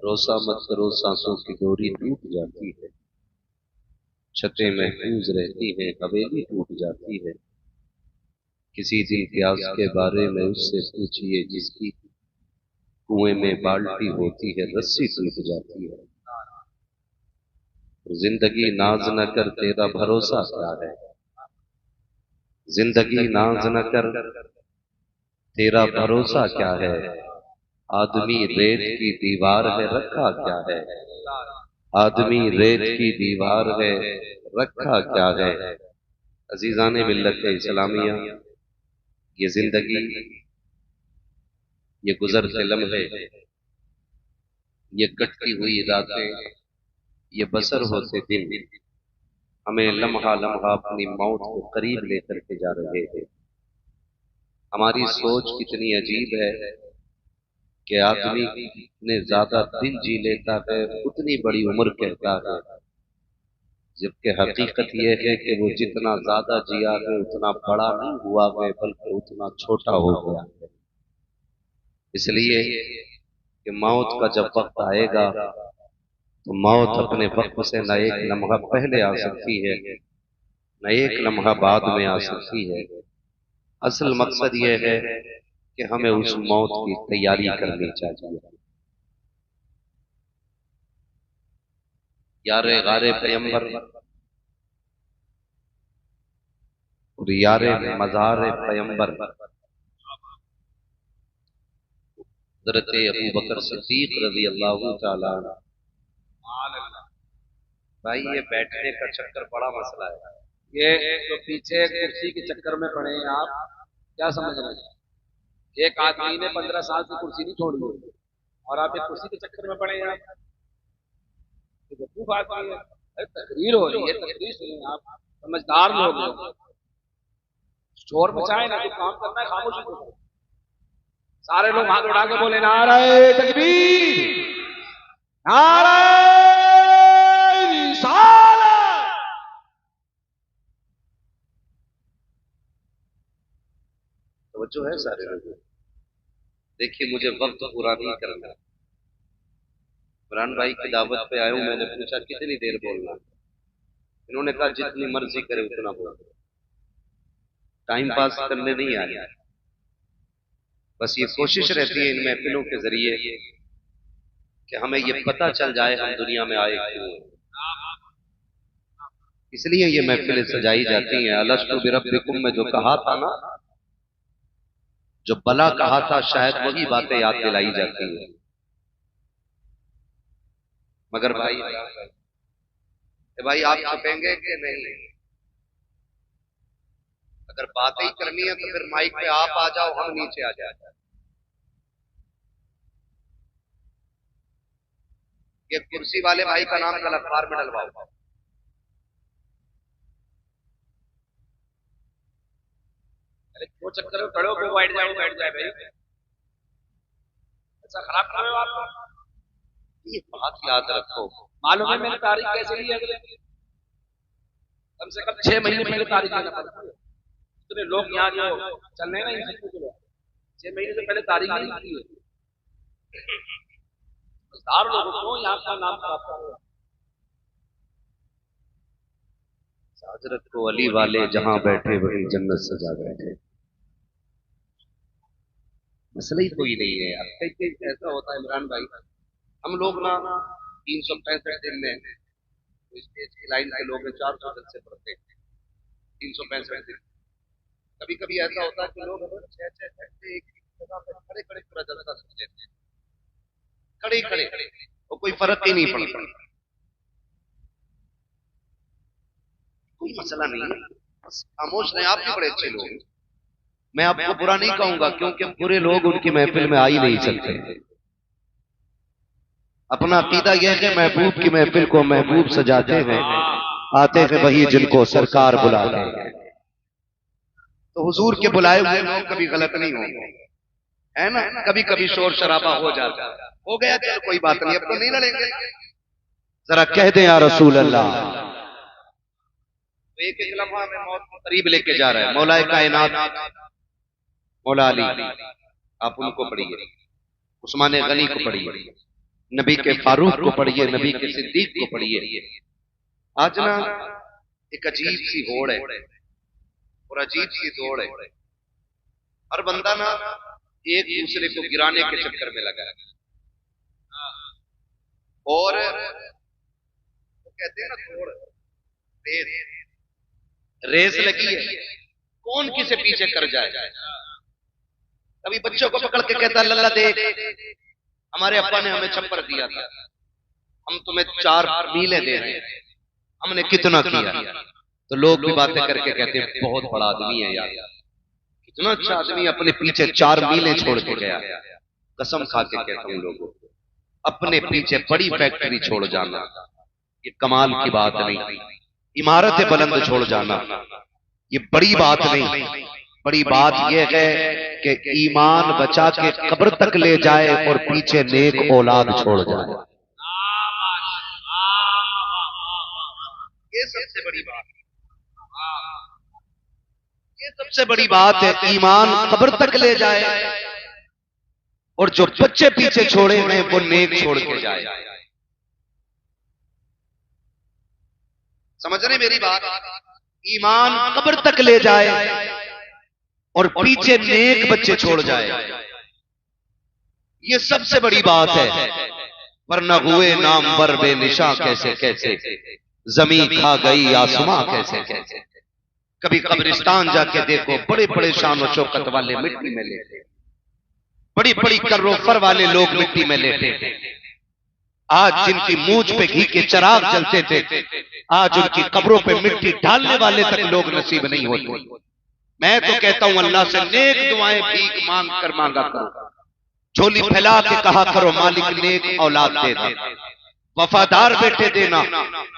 भरोसा मत करो सांसों की डोरी टूट जाती है, छतें महफूज रहती हैं हवेली टूट जाती है। किसी दिन प्यास के बारे में उससे पूछिए जिसकी कुएं में बाल्टी होती है रस्सी टूट जाती है। जिंदगी नाज न कर तेरा भरोसा क्या है, जिंदगी नाज न कर तेरा भरोसा क्या है। आदमी रेत की दीवार है रखा क्या है, आदमी रेत की दीवार है रखा क्या है। अजीजाने मिल्लत इस्लामिया, ये जिंदगी, ये गुजरते लम्हे, ये कटती हुई रातें, ये बसर होते दिन हमें लम्हा लम्हा अपनी मौत को करीब लेकर के जा रहे हैं। हमारी सोच कितनी अजीब है कि आदमी जितने ज्यादा दिन जी लेता है उतनी बड़ी उम्र कहता है, जबकि हकीकत यह है कि वो जितना ज्यादा जिया है उतना बड़ा नहीं हुआ है बल्कि उतना छोटा हो गया है। इसलिए कि मौत का जब वक्त आएगा तो मौत अपने वक्त से न एक लम्हा पहले आ सकती है न एक लम्हा बाद में आ सकती है। असल मकसद यह है कि हमें उस मौत की तैयारी करनी चाहिए। यारे गारे पैगंबर और यारे मज़ार पैगंबर हज़रत अबू बकर सिद्दीक रज़ी अल्लाह तआला अन्हु। भाई ये बैठने का चक्कर बड़ा मसला है। ये जो पीछे कुर्सी के चक्कर में पड़े हैं आप क्या समझ रहे हैं? एक आदमी ने 15 साल की कुर्सी नहीं छोड़ी और आप एक कुर्सी के चक्कर में पड़े हैं। आप बेवकूफ आदमी है। अरे तकरीर हो रही है, तकरीर सुनिए, आप समझदार लोग हैं। शोर मचाए ना, कुछ काम करना है खामोशी करो। सारे लोग हाथ उठा के बोले नारे तकबीर, नारे रिसालत। तवज्जो है सारे लोगों। देखिए मुझे वक्त पूरा नहीं करना। इमरान भाई की दावत पे आया हूं, मैंने पूछा कितनी देर बोलना, इन्होंने कहा जितनी मर्जी करे उतना बोल। टाइम पास करने नहीं आया, बस ये कोशिश रहती है इन महफिलों के जरिए कि हमें ये पता चल जाए हम दुनिया में आए क्यों। इसलिए ये महफिलें सजाई जाती हैं। अलस्तु बिरब्बिकुम में जो कहा था ना, जो बला कहा था, शायद वही बातें याद दिलाई जाती हैं। मगर भाई आप छुपेंगे कि नहीं? अगर बात ही करनी है तो फिर माइक पे आप आ जाओ, हम नीचे आ जाए। ये कुर्सी वाले भाई का नाम कल अखबार में डलवाओ। अरे वो चक्कर में खड़े हो बैठ जाए भाई, ऐसा खराब कर रहे हो आप। ये बात याद रखो। मालूम है मैंने तारीख कैसे ली? अगले कम से कम 6 महीने पहले तारीख लेना पड़ता है। इतने लोग यहाँ जो चल रहे हैं ना इन चीजों के लिए, 6 महीने से पहले तारीख नहीं ली है। हजार लोगों को यहाँ का नाम खराब कर रहे हैं। हजरत को अली वाले जहां बैठे वही जन्नत सजा बैठे। मसला ही कोई नहीं है यार। कई ऐसा होता है इमरान भाई, हम लोग ना 365 दिन में स्टेज की लाइन के लोग 400 दिन से पढ़ते हैं। 365 दिन। कभी कभी ऐसा होता है कि लोग 6-6 घंटे एक जगह पर खड़े खड़े पूरा जलसा सुन लेते हैं, खड़े खड़े, और कोई फर्क ही नहीं पड़ता। कोई मसला नहीं है, खामोश रहे। आप भी बड़े अच्छे लोग, मैं आपको बुरा नहीं कहूंगा, क्योंकि बुरे लोग उनकी महफिल में आ ही नहीं सकते। अपना अकीदा यह है महबूब की महफिल को महबूब सजाते हैं, आते हैं वही जिनको सरकार बुलाते हैं। तो हुजूर के बुलाए हुए लोग कभी गलत नहीं होंगे, है ना। कभी कभी शोर शराबा हो जाता, हो गया चलो कोई बात नहीं, अब तो नहीं लड़ेंगे। जरा कह दे या रसूल अल्लाह। एक एक लम्हा में मौत को करीब लेके जा रहा है। मौलाए कायनात मौला अली, आप उनको पढ़िए, उस्मान गनी को पढ़िए, नबी के फारूक को पढ़िए, नबी के सिद्दीक को पढ़िए। आज ना एक अजीब सी होड़ है और अजीब सी दौड़ है। हर बंदा ना एक दूसरे को गिराने के चक्कर में लगा है। और वो कहते हैं ना दौड़, रेस लगी है, कौन किसे पीछे कर जाए। कभी बच्चों को पकड़ के कहता लल्ला देख, हमारे अब्बा ने हमें छप्पर दिया था, हम तुम्हें 4 मीलें दे रहे हैं, हमने कितना किया। तो लोग भी बातें करके कहते हैं बहुत बड़ा आदमी है यार, कितना अच्छा आदमी, अपने पीछे 4 मीलें छोड़ के गया। कसम खा के कहता हूं लोगों, अपने पीछे बड़ी फैक्ट्री छोड़ जाना ये कमाल की बात नहीं, इमारतें बुलंद छोड़ जाना ये बड़ी बात नहीं। बड़ी बात यह है कि ईमान बचा के कब्र तक ले जाए और पीछे नेक औलाद छोड़ जाए, ये सबसे बड़ी बात, ये सबसे बड़ी बात है। ईमान कब्र तक ले जाए और जो बच्चे पीछे छोड़े हैं वो नेक छोड़ के जाए। समझ रहे मेरी बात? ईमान कब्र तक ले जाए और पीछे नेक बच्चे छोड़ जाए, ये सबसे बड़ी बात है। वरना हुए नामवर बेनिशा कैसे कैसे, जमीन खा गई आसमां कैसे कैसे। कभी कब्रिस्तान जाके देखो, बड़े बड़े शान और शौकत वाले मिट्टी में लेटे, बड़ी बड़ी करोफर वाले लोग मिट्टी में लेटे थे। आज जिनकी मूंछ पे घी के चिराग जलते थे, आज उनकी कब्रों पे मिट्टी डालने वाले तक लोग नसीब नहीं होते। मैं तो कहता हूं अल्लाह से नेक दुआएं भीख मांग कर मांगा करो, झोली फैला के कहा करो मालिक नेक औलाद दे दे, वफादार बेटे देना,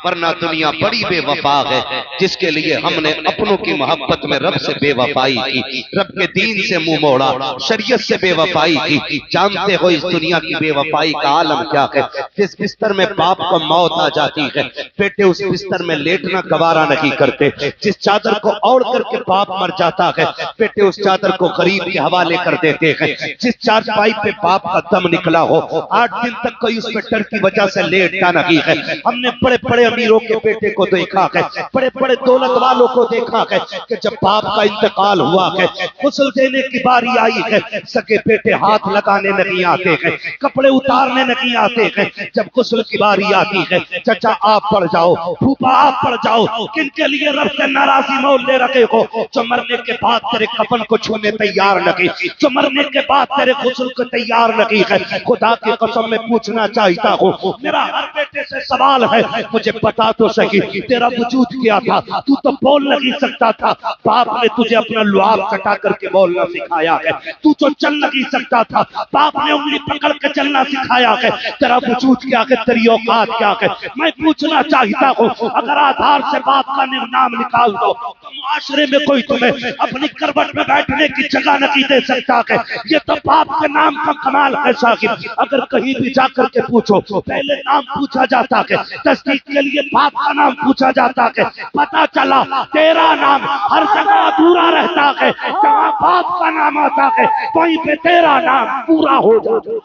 वरना दुनिया बड़ी बेवफा है जिसके लिए हमने अपनों की मोहब्बत में रब से बेवफाई की, रब के दीन से मुंह मोड़ा, शरीयत से बेवफाई की। जानते हो इस दुनिया की बेवफाई का आलम क्या है? जिस बिस्तर में बाप को मौत आ जाती है, बेटे उस बिस्तर में लेटना गवारा नहीं करते। जिस चादर को ओढ़ करके बाप मर जाता है, बेटे उस चादर को गरीब के हवाले कर देते हैं। जिस चारपाई पे बाप का दम निकला हो, 8 दिन तक कोई उस पे डर की वजह से लेटता नहीं है। हमने बड़े बड़े अमीरों के बेटे को देखा है, बड़े बड़े दौलत वालों को देखा है कि जब बाप का इंतकाल हुआ है, गुस्ल देने की बारी आई है, सके बेटे हाथ लगाने नहीं आते हैं, कपड़े उतारने नहीं आते हैं। जब गुस्ल की बारी आती है, चाचा आप पड़ जाओ, फूफा आप पड़ जाओ, किनके लिए रब से नाराजी मोल ले रखे हो? जो मरने के बाद तेरे कफन को छूने तैयार नहीं, जो मरने के बाद तेरे गुस्ल को तैयार नहीं है। खुदा की कसम में पूछना चाहता हूँ, मेरा हर बेटे से सवाल है, मुझे बता तो सही तेरा वजूद क्या था? तू तो बोल नहीं सकता था, बाप ने तुझे अपना लुआब कटा करके बोलना सिखाया है। तू तो चल नहीं सकता था, बाप ने उंगली पकड़ के चलना सिखाया है। तेरा वजूद क्या है? तेरी औकात क्या है? मैं पूछना चाहता हूँ, अगर आधार से बाप का नाम निकाल दो तो मुआशरे में कोई तुम्हें अपनी करवट में बैठने की जगह नहीं दे सकता है। ये तो बाप के नाम का कमाल है साकिब। अगर कहीं भी जाकर के पूछो, पहले नाम पूछा जाता है, तस्दीक के लिए बाप का नाम पूछा जाता है। पता चला तेरा नाम हर जगह अधूरा रहता है, जहां बाप का नाम आता है वहीं पे तेरा नाम पूरा हो जाता है।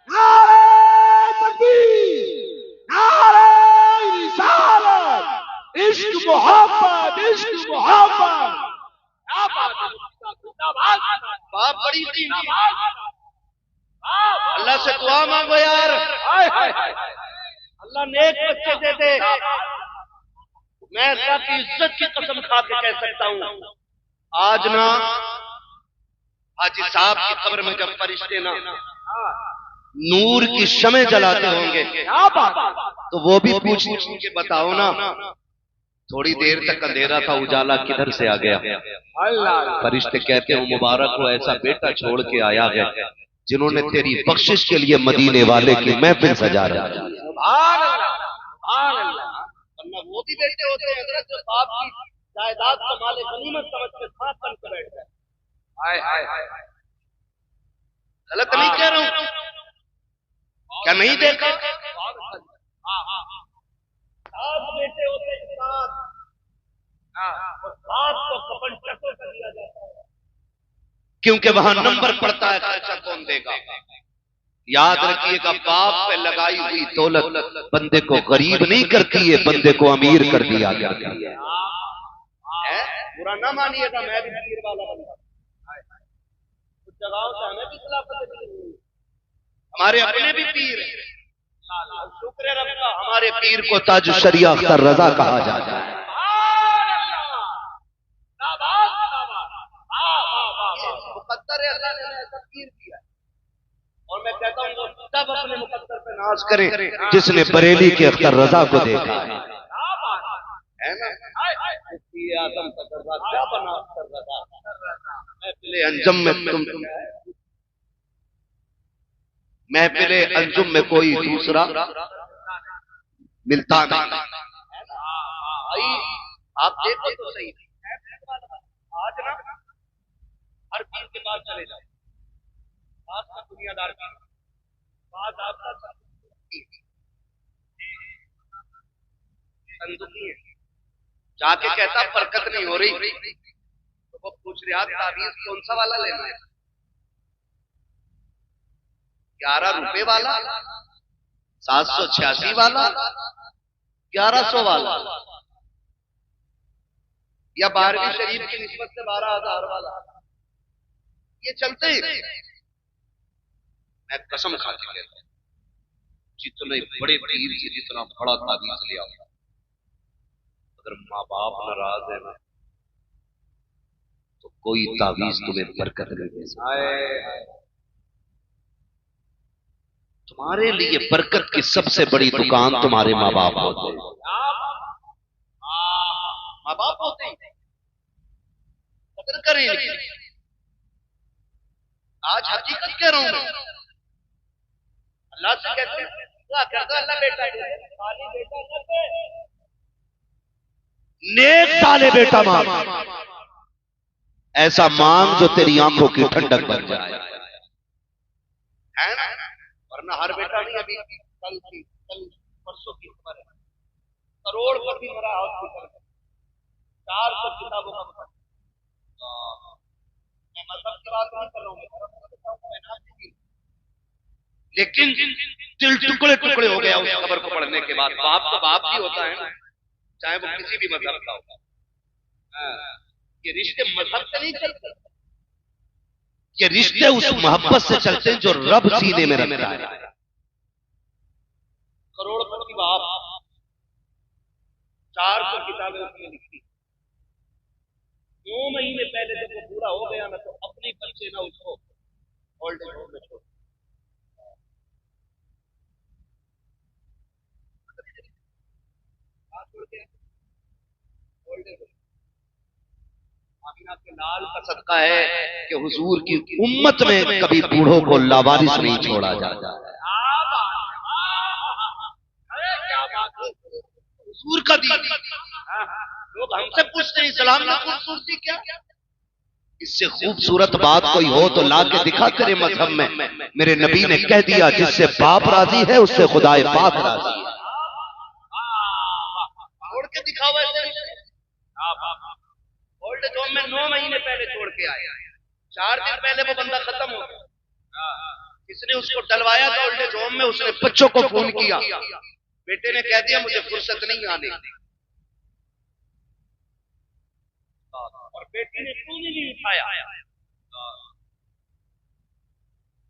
नारे तकबीर, नारे रिसालत, इश्क मोहब्बत, इश्क मोहब्बत। बाप बड़ी अल्लाह से दुआ मांगो यार, अल्लाह नेक बच्चे दे दे। मैं अल्लाह की इज्जत की कसम खा के कह सकता हूँ, आज ना हाजी साहब की कब्र में जब फरिश्ते ना नूर की शमे जलाते होंगे तो वो भी पूछ के बताओ ना, थोड़ी देर तक अंधेरा था, उजाला किधर से आ गया? फरिश्ते कहते हो मुबारक हो, ऐसा बेटा छोड़ के आया है जिन्होंने तेरी बख्शिश के लिए मदीने वाले की महफिल सजा रहा है। वो भी बेटे होते हैं हज़रत, जो बाप की जायदाद को माले गनीमत समझ के साथ बन के बैठ गए। गलत नहीं कह रहा हूं, क्या नहीं देखा? सात बेटे होते हैं, सात को कफन चक्कर कर दिया जाता है, क्योंकि वहां नंबर पड़ता है खर्चा कौन देगा। याद रखिएगा, बाप पे लगाई हुई दौलत बंदे को गरीब नहीं करती है, बंदे को अमीर कर दिया करती है। बुरा ना मानिएगा, मैं भी पीर वाला बंदा, कुछ जगहों से हमें भी खिलाफत मिली हुई, हमारे अपने भी पीर हैं। शुक्र है रब का, हमारे पीर को ताज शरिया अख्तर रजा कहा जाता है। मुकद्दर है, अल्लाह ने ऐसा पीर दिया। और मैं कहता हूँ वो सब अपने मुकद्दर पे नाज करें जिसने बरेली के अख्तर रजा को देखा है ना। आदम का दर्जा क्या बना अख्तर रजा, महफिले अंजुम में तुम महफिले अंजुम में कोई दूसरा मिलता नहीं। आप देखो तो सही, आज ना हर पीर के पास चले जाओ, बात का दुनियादार की बात आपका संदुकी है, जाके कहता बरकत नहीं हो रही, तो वो पूछ रहा ताबीज कौन सा वाला लेना है, 11 रुपए वाला, 786 वाला, 1100 वाला, या 12वीं शरीफ की निस्बत से 12,000 वाला, ये चलते हैं। मैं कसम खा के कहता हूं, जितने बड़े पीर से जितना बड़ा ताबीज लिया, अगर माँ बाप नाराज है ना तो कोई ताबीज तुम्हें बरकत नहीं दे सकता। तुम्हारे लिए बरकत की सबसे बड़ी दुकान तुम्हारे माँ बाप होते हैं, माँ बाप होते हैं, कदर करें। आज हकीकत कह रहा हूं मैं, अल्लाह से कहते हैं अल्लाह बेटा नेक साले बेटा मांग, ऐसा मांग जो तेरी आंखों की ठंडक बन जाए, है ना। वरना हर बेटा नहीं, अभी कल परसों की खबर है, करोड़पति मरा हॉस्पिटल में, 400 किताबों का, मैं मतलब की बात नहीं कर रहा हूँ, लेकिन दिल टुकड़े टुकड़े हो गया उस खबर को पढ़ने के बाद। बाप तो बाप ही होता है ना, चाहे वो किसी भी मजहब का होगा। ये रिश्ते मजहब से नहीं चलते, ये रिश्ते उस मोहब्बत से चलते हैं जो रब सीने में रखता है। करोड़पति बाप, 400 किताबें उसने लिखी, 2 महीने पहले जब वो पूरा हो गया ना, तो अपने बच्चे ना उसको ओल्ड एज होम में छोड़, के लाल का सदका है कि हुजूर की उम्मत में कभी बूढ़ों को लावारिस नहीं छोड़ा जाता है। हुजूर का दीन, लोग हमसे पूछते हैं इस्लाम में खूबसूरती क्या, इससे खूबसूरत बात कोई हो तो ला के दिखा तेरे मजहब में। मेरे नबी ने कह दिया जिससे बाप राजी है उससे खुदाए पाक राजी है। छोड़ के दिखाओ ऐसे, ओल्ड एज होम में 9 महीने पहले छोड़ के आया, 4 दिन पहले वो बंदा खत्म हो गया, किसने उसको डलवाया था ओल्ड एज होम में, उसने बच्चों को फोन किया, बेटे ने कह दिया मुझे फुर्सत नहीं आने, और बेटी ने क्यों नहीं उठाया।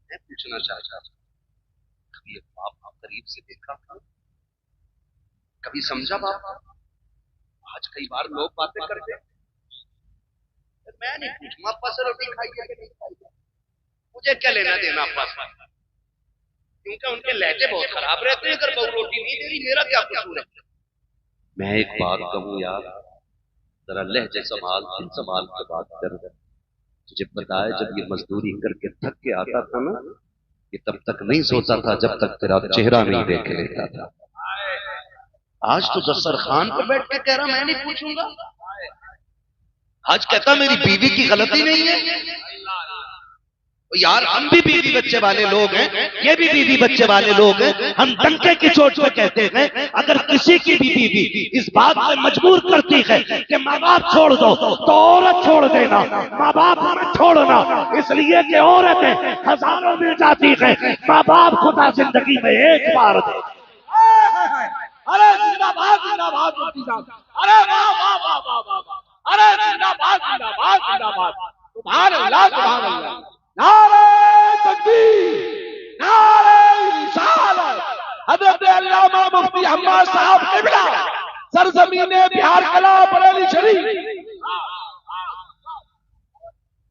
मैं पूछना चाहता हूं, कभी बाप करीब से देखा था, कभी समझा बाप। आज कई बार लोग बातें करते, मैं नहीं पूछूंगा अप्पा से रोटी खाई है कि नहीं खाई है, मुझे क्या लेना देना अप्पा से, क्योंकि उनके लहजे बहुत खराब रहते हैं, अगर बहू रोटी नहीं दे रही मेरा क्या कसूर है। मैं एक बात कहूं यार, जरा लहजे संभाल, दिल संभाल के बात कर। तुझे पता है जब ये मजदूरी करके थक के आता था ना, ये तब तक नहीं सोता था जब तक तेरा चेहरा नहीं देख लेता था। आज तो दस्तरखान पर बैठ के कह रहा मैं नहीं पूछूंगा, आज कहता मेरी बीवी की गलती नहीं है। तो यार हम भी बीवी बच्चे वाले लोग हैं, ये भी बीवी बच्चे वाले लोग हैं। हम डंके की चोट पे कहते हैं अगर किसी की भी बीवी इस बात में मजबूर करती है कि माँ बाप छोड़ दो तो औरत छोड़ देना, माँ बाप मत छोड़ना, इसलिए कि औरतें हजारों मिल जाती है, माँ बाप खुदा जिंदगी में एक बार दे। अरे जिंदाबाद जिंदाबाद मुफ्ती साहब, अरे वाह वाह वाह वाह वाह वाह, अरे जिंदाबाद जिंदाबाद जिंदाबाद, सुभान अल्लाह सुभान अल्लाह, नारे तकबीर, नारे रिसालत। हजरत अल्लामा मुफ्ती हम्माद साहब किबला, सरजमीने बिहार कला बरेली शरीफ।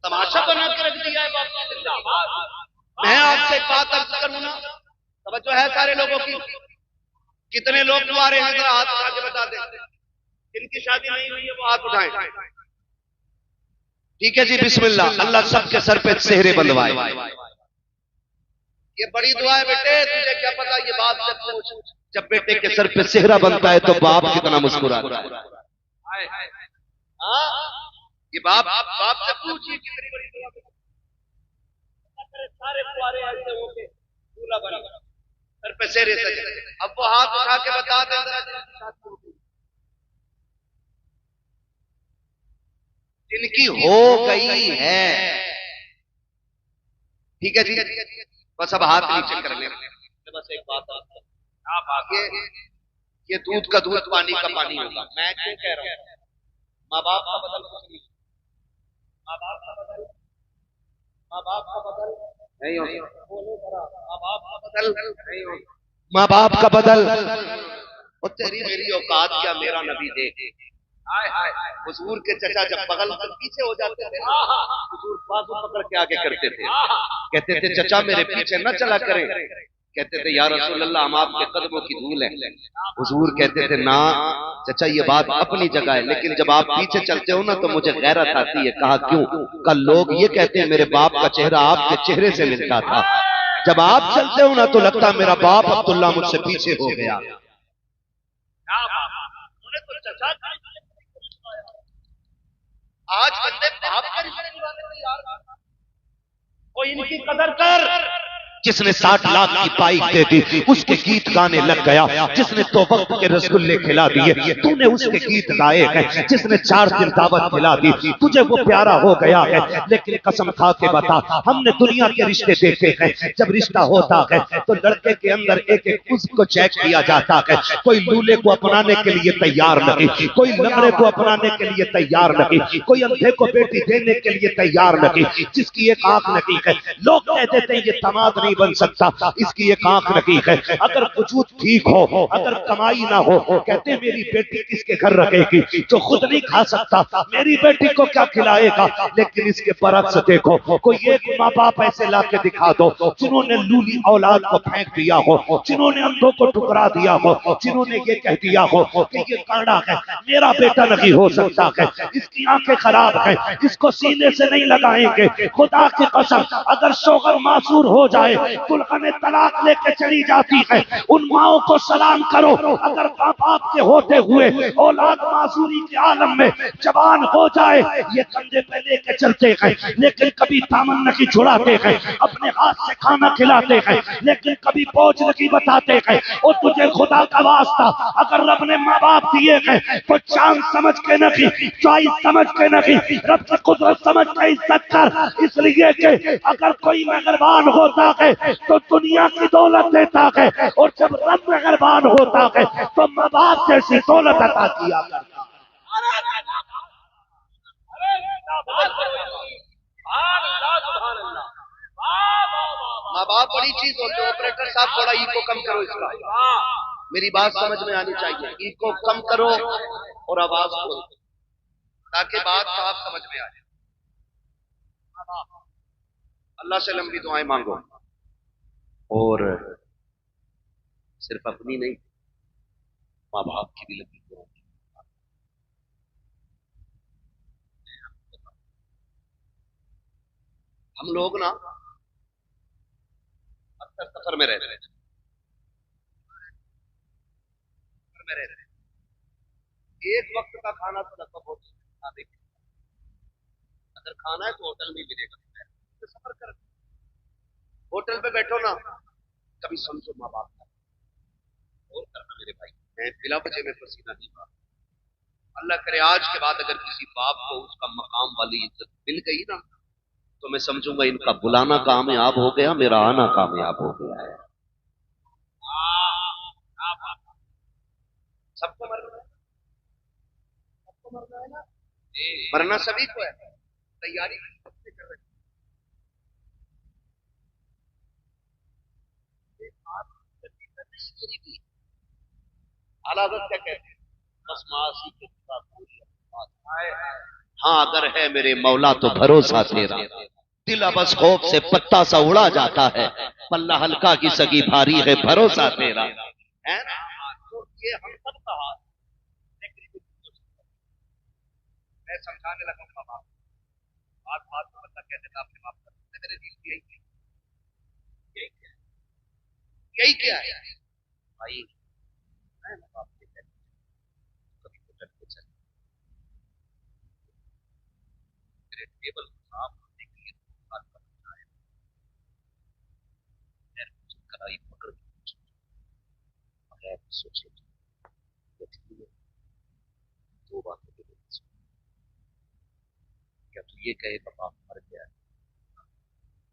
तमाशा बना के रख दिया है बाप ने। मैं आपसे एक बात अर्ज करूं ना, तवज्जो है सारे लोगों की। कितने लोग कुंवारे हैं, जरा हाथ उठा के बता दें। जिनकी शादी नहीं हुई है वो हाथ उठाएं। ठीक है जी, बिस्मिल्लाह। अल्लाह सबके सर पे सेहरे बंधवाए। ये बड़ी दुआ है बेटे, तुझे क्या पता ये बात जब पूछ, जब बेटे के सर पे सेहरा बनता है तो बाप कितना मुस्कुराता है। हाँ, ये बाप बाप से पूछिए कितनी बड़ी दुआ। सारे कुंवारे ऐसे होके दूल्हा बना, सर पे सेहरे सजे। अब वो हाथ उठा के बता दे जिनकी हो गई है। ठीक है जी, बस अब हाथ नीचे कर ले। बस एक बात, ये दूध का दूध पानी का पानी होगा। मैं क्यों कह रहा हूं, माँ बाप का बदल कुछ नहीं, माँ बाप का बदल, माँ बाप का बदल नहीं हो, माँ बाप का बदल नहीं हो, माँ बाप का बदल। और तेरी मेरी औकात क्या मेरा नबी दे। हुजूर के चचा जब बगल से पीछे हो जाते थे, हुजूर बाजू पकड़ के आगे करते थे, कहते थे चचा मेरे पीछे न चला करें। कहते थे या रसूल अल्लाह हम आपके कदमों की धूल है। हुजूर कहते थे ना चचा ये बात अपनी जगह है, लेकिन जब आप पीछे चलते हो ना तो मुझे गैरत आती है। कहा क्यों? कल लोग ये कहते हैं मेरे बाप का चेहरा आपके चेहरे से मिलता था। जब आप चलते हो ना तो लगता मेरा बाप अब्दुल्ला मुझसे पीछे हो गया। आज बंदे बाप का रिश्ते निभाने तैयार, कोई इनकी कदर कर। जिसने 60 लाख की बाइक दे दी उसके गीत गाने लग गया, जिसने तो वक्त के रसगुल्ले खिला दिए तूने उसके गीत गाए हैं, जिसने 4 दिन दावत खिला दी तुझे वो प्यारा हो गया है। लेकिन कसम खा के बता, हमने दुनिया के रिश्ते देखे हैं, जब रिश्ता होता है तो लड़के के अंदर एक एक उसको चेक किया जाता है। कोई लूले को अपनाने के लिए तैयार नहीं, कोई लंगड़े को अपनाने के लिए तैयार नहीं, कोई अंधे को बेटी देने के लिए तैयार नहीं, जिसकी एक आंख नहीं है लोग कह देते हैं ये दामाद नहीं बन सकता, इसकी एक आंख नहीं है। अगर वजूद ठीक हो, अगर कमाई ना हो, कहते मेरी बेटी किसके घर रखेगी जो खुद नहीं खा सकता, मेरी बेटी को क्या खिलाएगा। लेकिन इसके बरक्स देखो, कोई एक माँ बाप ऐसे ला के दिखा दो जिन्होंने लूली औलाद को फेंक दिया हो, जिन्होंने अंधों को ठुकरा दिया हो, जिन्होंने ये कह दिया हो कि ये कांडा है मेरा बेटा नहीं हो सकता है, इसकी आंखें खराब है, इसको सीने से नहीं लगाएंगे। खुदा की कसम अगर शोहर मासूर हो जाए, दुल्हन तलाक लेके चली जाती है, उन माओं को सलाम करो। अगर माँ बाप के होते हुए औलाद मासूरी के आलम में जवान हो जाए, ये कंधे पे लेके चलते हैं लेकिन कभी दामन नहीं छुड़ाते हैं, अपने हाथ से खाना खिलाते हैं लेकिन कभी बोझ नहीं बताते हैं। और तुझे खुदा का वास्ता अगर रब ने माँ बाप दिए हैं तो चांद समझ के नहीं, चॉइस समझ के नहीं, रब की कुदरत समझ के इज्जत कर। इसलिए कि अगर कोई मेहरबान होता है तो दुनिया की दौलत देता है, और जब रब मेहरबान होता है तो माँ बाप जैसी दौलत अता किया करता। माँ बाप बड़ी चीज होती है। ऑपरेटर साहब थोड़ा इको कम करो इसका, मेरी बात समझ में आनी चाहिए। इको कम करो और आवाज खोलो ताकि बात साफ समझ में आ जाए। अल्लाह से लंबी दुआएं मांगो, और सिर्फ अपनी नहीं माँ बाप की भी लंबी दुआएं। हम लोग ना अक्सर सफर में रहते हैं, एक वक्त का खाना तो लगभग बहुत अगर खाना है तो होटल में मिलेगा, तो सफर कर होटल पे बैठो ना, कभी समझो माँ बाप का और करना मेरे भाई। मैं बिला वजह में पसीना नहीं मार। अल्लाह करे आज के बाद अगर किसी बाप को उसका मकाम वाली इज्जत मिल गई ना, तो मैं समझूंगा इनका बुलाना कामयाब हो गया, मेरा आना कामयाब हो गया है। सबको मरना है, सबको मरना है ना, मरना सभी को है, तैयारी सबसे कर रहे हैं। आला हज़रत क्या कहते हैं, बस मासी के साथ पूरी बात। हाँ अगर है मेरे मौला तो भरोसा तेरा, दिल बस खौफ से पत्ता सा उड़ा जाता है, पल्ला हल्का की सगी भारी है भरोसा तेरा, है ना। तो ये हम सब का हाथ। मैं समझाने लगा बाप, बात बात को मतलब कहते थे आपने माफ कर मेरे दिल की यही क्या है भाई। मैं बाप के कहते कभी तो डरते चले मेरे टेबल को साफ करने के लिए बात करना है, कलाई पकड़ के बगैर सोचे दो बातों के लिए, क्या तू ये कहेगा बाप मर गया है,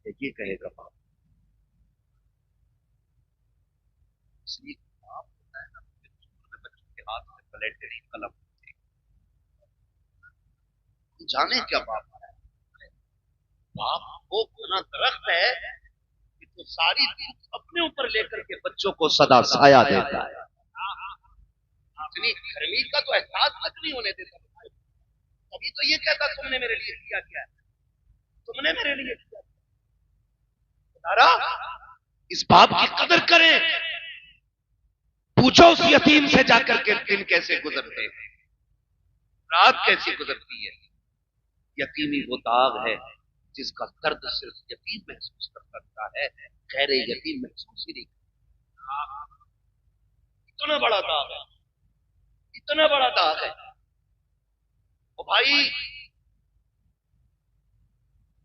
या ये कहेगा बाप। इसलिए बाप होता है ना, बच्चों के हाथ में पलेटेड कलम जाने क्या बाप है। बाप वो घना दरख्त है कि तो सारी धूप अपने ऊपर लेकर के बच्चों को सदा साया देता है। इतनी गर्मी का तो एहसास तक नहीं होने देता। तभी तो ये कहता तुमने मेरे लिए किया क्या है, तुमने मेरे लिए किया तारा। इस बाप की कदर करें। पूछो उस यतीम से जाकर के दिन कैसे गुजरते हैं, रात कैसी गुजरती है। यतीमी वो दाग है जिसका दर्द सिर्फ यतीम महसूस कर सकता है, गैर यतीम महसूस ही नहीं। इतना बड़ा दाग है, इतना बड़ा दाग है। ओ भाई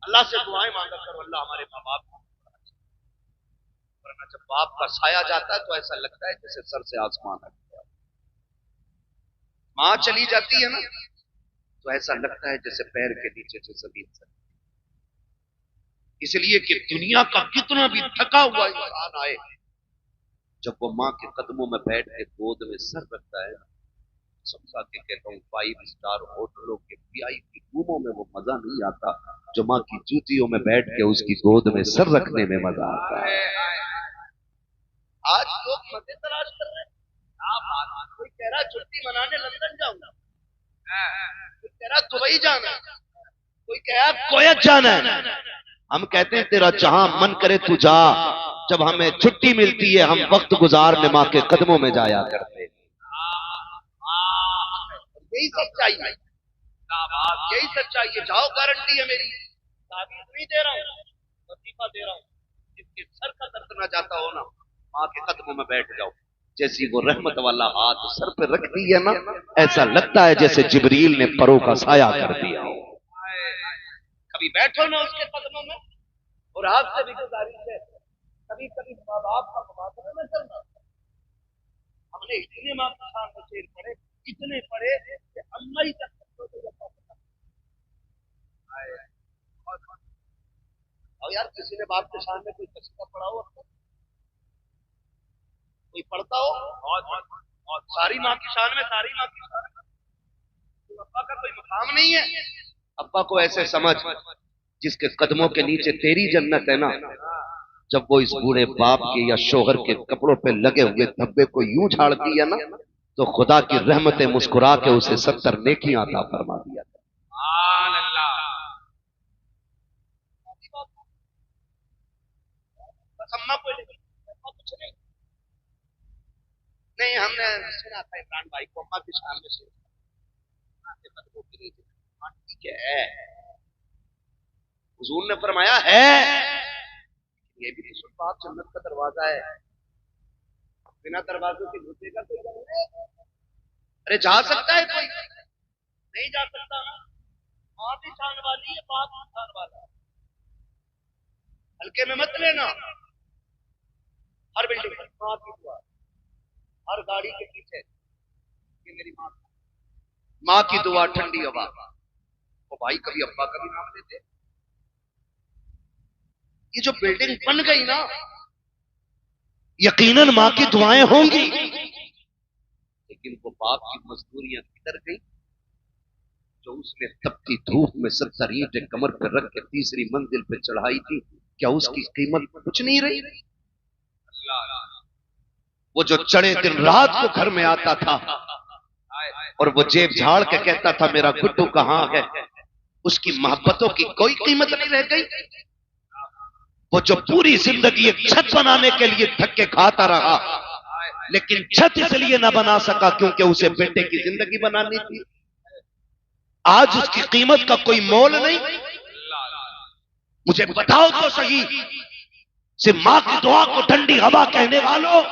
अल्लाह से दुआएं मांगा करो, अल्लाह हमारे माँ बाप को, वरना जब बाप का साया जाता है तो ऐसा लगता है जैसे सर से आसमान हट गया। माँ चली जाती है ना तो ऐसा लगता है जैसे पैर के नीचे से जमीन से। इसलिए कि दुनिया का कितना भी थका हुआ इंसान आए, जब वो माँ के कदमों में बैठ के गोद में सर रखता है, समझा के कहता हूँ 5 स्टार होटलों के VIP रूमों में वो मजा नहीं आता जो माँ की जूतियों में बैठ के उसकी गोद में सर रखने में मजा आता है। आज लोग मजे तलाश कर रहे हैं। कोई कह रहा छुट्टी मनाने लंदन जाऊंगा, कोई कह रहा दुबई जाना, कोई कह रहा कोयत जाना है। हम कहते हैं तेरा जहां मन करे तू जा, जब हमें छुट्टी मिलती है हम वक्त गुजारने माँ के कदमों में जाया करते। यही सच्चाई है, यही सच्चाई है। जाओ, गारंटी है मेरी, ताबीज नहीं दे रहा हूँ, वजीफा दे रहा हूँ। जिसके सर का दर्द ना जाता हो ना, माँ के कदमों में बैठ जाओ। जैसी वो रहमत वाला हाथ सर पे रख दी है ना, ऐसा लगता है जैसे जिब्रील ने परों का साया कर दिया हो। कभी बैठो ना उसके कदमों में, और आपसे भी गुजारिश है कभी कभी माँ बाप का मुबादला न करना। हमने इतने माँ के सामने शेर पढ़े, इतने पढ़े कि अम्मा ही तक और यार किसी ने बाप के सामने कोई कसीदा पढ़ा हो, कोई पढ़ता हो, और सारी माँ की शान में, सारी माँ की शान में तो अब्बा का कोई मकाम नहीं है। अब्बा को ऐसे समझ जिसके कदमों के नीचे तेरी जन्नत है ना, जब वो इस बूढ़े बाप के या शोहर के कपड़ों पे लगे हुए धब्बे को यूं झाड़ती है ना, तो खुदा की रहमतें मुस्कुरा के उसे 70 नेकियां अता फरमा दिया। अम्मा को कुछ नहीं, नहीं हमने सुना था इमरान भाई को अम्मा की शान में से ठीक है। हुजूर ने फरमाया है, ये भी तो बाप जन्नत का दरवाजा है, बिना दरवाजों के घुसेगा कोई? अरे जा सकता है कोई? नहीं जा सकता। माँ भी शान वाली है, बाप भी शान वाला है। हल्के में मत लेना। हर बिल्डिंग पर माँ की दुआ, हर गाड़ी के पीछे ये मेरी माँ की दुआ, ठंडी हवा। तो भाई कभी अब्बा का भी नाम लेते। ये जो बिल्डिंग बन गई ना, यकीनन माँ की दुआएं होंगी, लेकिन वो बाप की मजदूरियां किधर गई जो उसने तपती धूप में 70 ईंटें कमर पर रख के तीसरी मंजिल पे चढ़ाई थी? क्या उसकी कीमत कुछ नहीं रही? वो जो चढ़े दिन रात को घर में आता था और वो जेब झाड़ के कहता था मेरा गुड्डू कहां है, उसकी मोहब्बतों की कोई कीमत नहीं रह गई। वो जो पूरी जिंदगी एक छत बनाने के लिए धक्के खाता रहा, लेकिन छत इसलिए ना बना सका क्योंकि उसे बेटे की जिंदगी बनानी थी। आज उसकी कीमत का कोई मोल नहीं। मुझे बताओ तो सही, सिर्फ मां की दुआ को ठंडी हवा कहने वालों,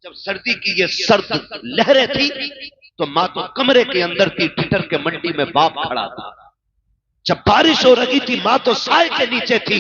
जब सर्दी की ये सर्द लहरें थी तो मां तो कमरे के अंदर थी, ठिठर के मंडी में बाप खड़ा था। जब बारिश हो रही थी मां तो साए के नीचे थी,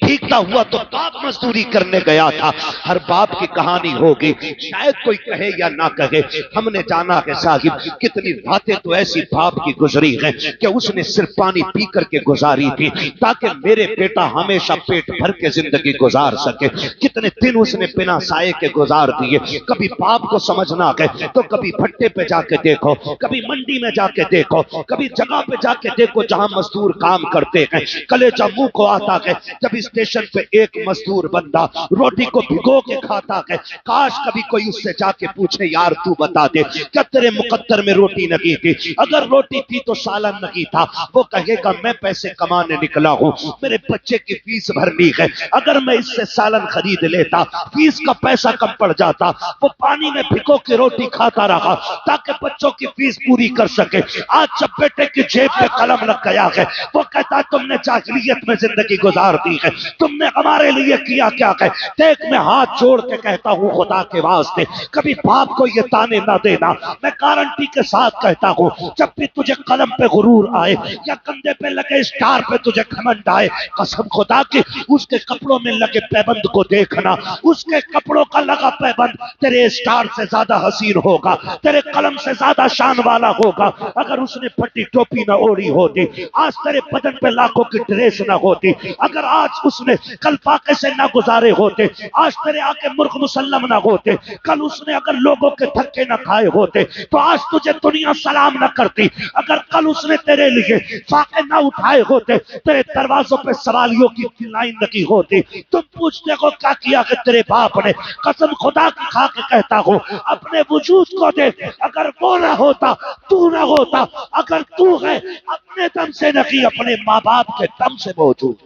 भीगता हुआ तो बाप मजदूरी करने गया था। हर बाप की कहानी होगी, शायद कोई कहे या ना कहे, हमने जाना है साहिब कितनी रातें तो ऐसी बाप की गुजरी हैं कि उसने सिर्फ पानी पी करके गुजारी थी ताकि मेरे बेटा हमेशा पेट भर के जिंदगी गुजार सके। कितने दिन उसने बिना साए के गुजार दिए। कभी बाप को समझना है तो कभी भट्टे पे जाके देखो, कभी मंडी में जाके देखो, कभी जगह पे जाके देखो जहां मजदूर काम करते हैं। कलेजा मुंह को आता है जब स्टेशन पे एक मजदूर बंदा रोटी को भिगो के खाता है। काश कभी कोई उससे जाके पूछे यार तू बता दे क्या तेरे मुकद्दर में रोटी नहीं थी? अगर रोटी थी तो सालन नहीं था। वो कहेगा मैं पैसे कमाने निकला हूं, मेरे बच्चे की फीस भरनी है, अगर मैं इससे सालन खरीद लेता फीस का पैसा कम पड़ जाता। वो पानी में भिगो के रोटी खाता रहा ताकि बच्चों की फीस पूरी कर सके। आज जब बेटे की जेब में कलम लग गया है वो कहता तुमने जाहिलियत में जिंदगी गुजार दी है, तुमने हमारे लिए किया क्या है? देख मैं हाथ जोड़ के कहता हूं खुदा के वास्ते कभी बाप को ये ताने ना देना। मैं गारंटी के साथ कहता हूं जब भी तुझे कलम पे गुरूर आए या कंधे पे लगे स्टार पे तुझे घमंड आए, कसम खुदा की उसके कपड़ों में लगे पैबंद को देखना। उसके कपड़ों का लगा पैबंद तेरे स्टार से ज्यादा हसीन होगा, तेरे कलम से ज्यादा शान वाला होगा। अगर उसने फटी टोपी ना ओढ़ी होती, आज तेरे बदन पे लाखों की ड्रेस ना होती, अगर आज उसने कल पाके से ना गुजारे होते, आज तेरे आके मुर्ख मुसल्लम ना होते, कल उसने अगर लोगों के धक्के ना खाए होते तो आज तुझे दुनिया सलाम ना करती। अगर कल उसने तेरे लिए फाके ना उठाए होते, तेरे दरवाजों पे सवालियों की लाइन लगी होती। तुम पूछते हो क्या किया कि तेरे बाप ने? कसम खुदा की खा के कहता हूं अपने वजूद को देख, अगर वो ना होता तू ना होता, अगर तू है अपने दम से नहीं अपने माँ बाप के दम से मौजूद।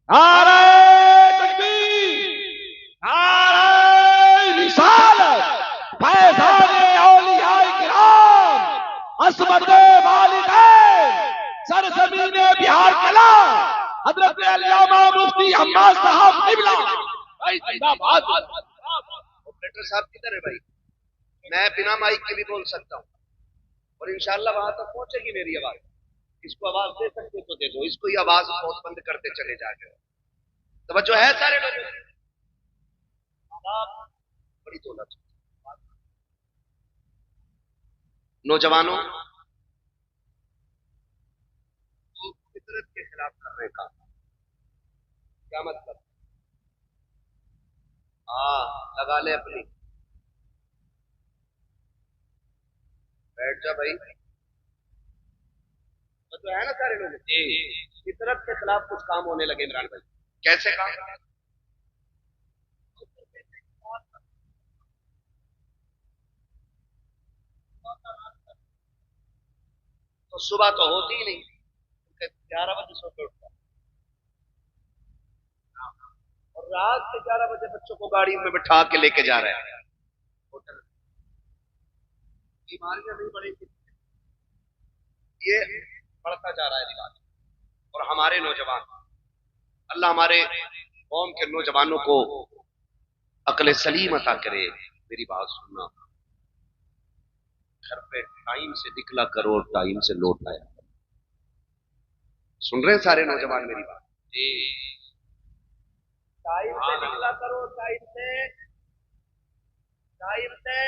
नारे तकबीर, नारे रिसालत, फैज़ाने औलियाए किराम, असमते वालिदैन, सरज़मीने बिहार कला, हज़रत अल्लामा मुफ्ती अम्मा साहब क़िबला। भाई जिंदाबाद। ऑपरेटर साहब किधर है भाई? मैं बिना माइक के भी बोल सकता हूँ और इंशाल्लाह वहां तक पहुंचेगी मेरी आवाज। इसको आवाज दे सकते तो दे दो, इसको ही आवाज बहुत बंद करते चले जाके। तवज्जो है सारे लोगों? बड़ी दौलत नौजवानों, तो फितरत के खिलाफ करने का क्या मतलब? लगा ले अपनी, बैठ जा भाई। तो है ना सारे लोग फितरत के खिलाफ कुछ काम होने लगे इमरान भाई। कैसे काम? तो सुबह तो होती ही नहीं, 11 बजे सो के उठता और रात के 11 बजे बच्चों को गाड़ी में बिठा के लेके जा रहे हैं होटल। बीमारियां नहीं बढ़ेंगी, ये बढ़ता जा रहा है रिवाज। और हमारे नौजवान, अल्लाह हमारे कौम के नौजवानों को अकल सलीम अता करे। मेरी बात सुनना, घर पे टाइम से निकला करो और टाइम से लौट आया। सुन रहे हैं सारे नौजवान मेरी बात? जी टाइम से निकला करो, टाइम से, टाइम से,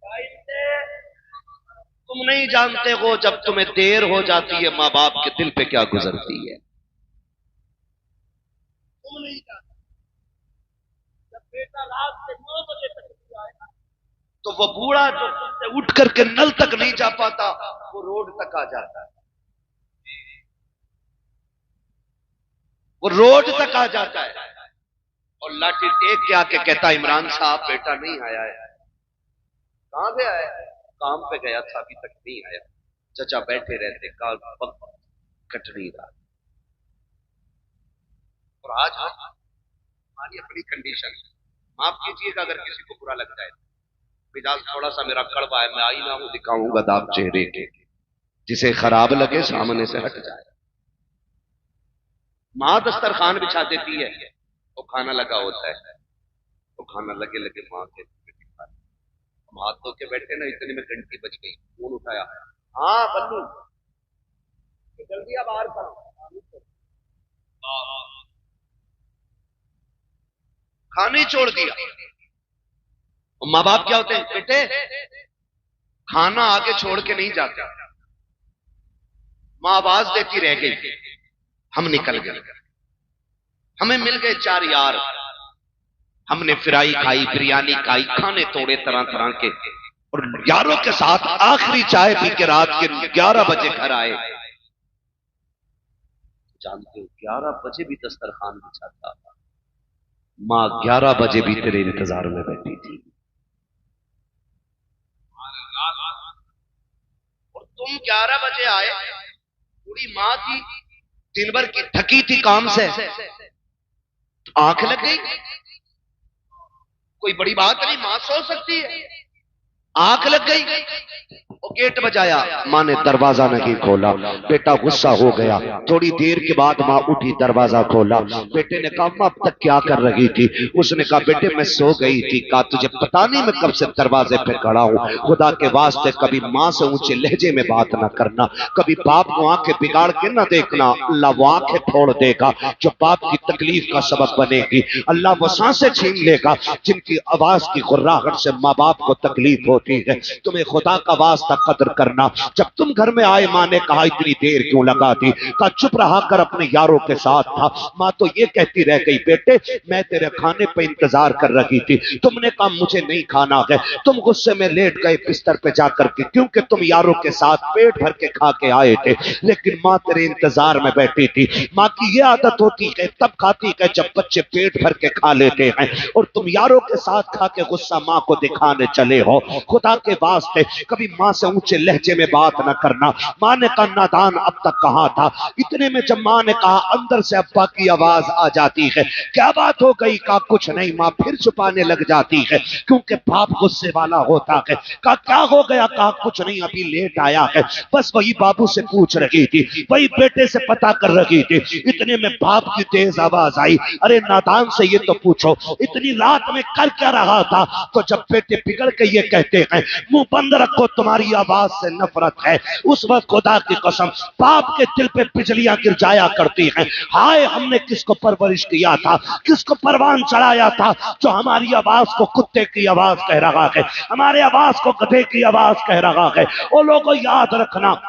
टाइम से। तुम नहीं जानते हो जब तुम्हें देर हो जाती है माँ बाप के दिल पे क्या गुजरती है। तुम नहीं जानते, जब बेटा रात के 9 बजे तक आएगा तो वो बूढ़ा जो उठ करके नल तक नहीं जा पाता वो रोड तक आ जाता है, वो रोड तक आ जाता है और लाठी टेक के आके कहता इमरान साहब बेटा नहीं आया है। कहां गया है? काम पे गया था अभी तक नहीं आया। चचा बैठे रहते काल कट नहीं रहा। और आज हमारी अपनी कंडीशन, माफ कीजिएगा अगर किसी को बुरा लगता है, मिजाज थोड़ा सा मेरा कड़वा है, मैं आईना हूं दिखाऊंगा दाग चेहरे के, जिसे खराब लगे सामने से हट जाए। माँ दस्तरखान बिछा देती है, वो खाना लगा होता है, वो खाना लगे लगे माँ के हम हाथ धो के बैठे ना, इतने में घंटी बज गई, फोन उठाया, हाँ बल्लू जल्दी अब बाहर करो, खाने छोड़ दिया। माँ बाप क्या होते हैं, बेटे खाना आगे छोड़ के नहीं जाते। माँ आवाज देती रह गई, हम निकल गए, हमें मिल गए 4 यार, हमने फ्राई खाई, बिरयानी खाई, खाने तोड़े तरह तरह के, और यारों के साथ आखिरी चाय पी के रात के 11 बजे घर आए। जानते हो 11 बजे भी दस्तरखान बिछाता था, माँ 11 बजे भी तेरे इंतजार में बैठी थी। और तुम 11 बजे आए, पूरी माँ थी, दिन भर की थकी थी काम से, आंख लग गई, कोई बड़ी बात नहीं, मां सो सकती है, आंख लग गई, वो गेट बजाया, मां ने दरवाजा नहीं खोला, बेटा गुस्सा हो गया। थोड़ी देर के बाद मां उठी, दरवाजा खोला, बेटे ने कहा मां अब तक क्या कर रही थी? उसने कहा बेटे मैं सो गई थी। कहा तुझे पता नहीं मैं कब से दरवाजे पे खड़ा हूं? खुदा के वास्ते कभी मां से ऊंचे लहजे में बात ना करना, कभी बाप को आंखें बिगाड़ के ना देखना, अल्लाह वो आंखें फोड़ देगा जो बाप की तकलीफ का सबब बनेगी। अल्लाह वो सांसें छीन लेगा जिनकी आवाज की गुर्राहट से माँ बाप को तकलीफ होती है। तुम्हें खुदा का वास्ता कदर करना। जब तुम घर में आए, माँ ने कहा इतनी देर क्यों लगा दी? कहा चुप रहा कर, अपने यारों के साथ था। माँ तो ये कहती रह गई बेटे मैं तेरे खाने पे इंतजार कर रही थी, तुमने कहा मुझे नहीं खाना है, तुम गुस्से में लेट गए बिस्तर पे जाकर के, क्योंकि तुम यारों के साथ पेट भर के खा के आए थे, लेकिन माँ तेरे इंतजार में बैठी थी। माँ की ये आदत होती है तब खाती है जब बच्चे पेट भर के खा लेते हैं, और तुम यारों के साथ खा के गुस्सा माँ को दिखाने चले हो। खुदा के वास्ते कभी माँ से ऊंचे लहजे में बात न करना। माँ ने कहा नादान अब तक कहाँ था? इतने में जब माँ ने कहा अंदर से अब्बा की आवाज आ जाती है, क्या बात हो गई? कहा कुछ नहीं। माँ फिर छुपाने लग जाती है क्योंकि बाप गुस्से वाला होता है। कहा क्या हो गया? कहा कुछ नहीं, अभी लेट आया है, बस वही बाबू से पूछ रही थी, वही बेटे से पता कर रही थी। इतने में बाप की तेज आवाज आई, अरे नादान से ये तो पूछो इतनी रात में कर क्या रहा था? तो जब बेटे बिगड़ के ये कहते हैं मुंह बंद रखो तुम्हारी आवाज से नफरत है, उस वक्त खुदा की कसम बाप के दिल पे बिजलियां गिर जाया करती हैं। हाय हमने किसको परवरिश किया था, किसको परवान चढ़ाया था जो हमारी आवाज को कुत्ते की आवाज कह रहा है, हमारे आवाज को गधे की आवाज कह रहा है। ओ लोगों याद रखना,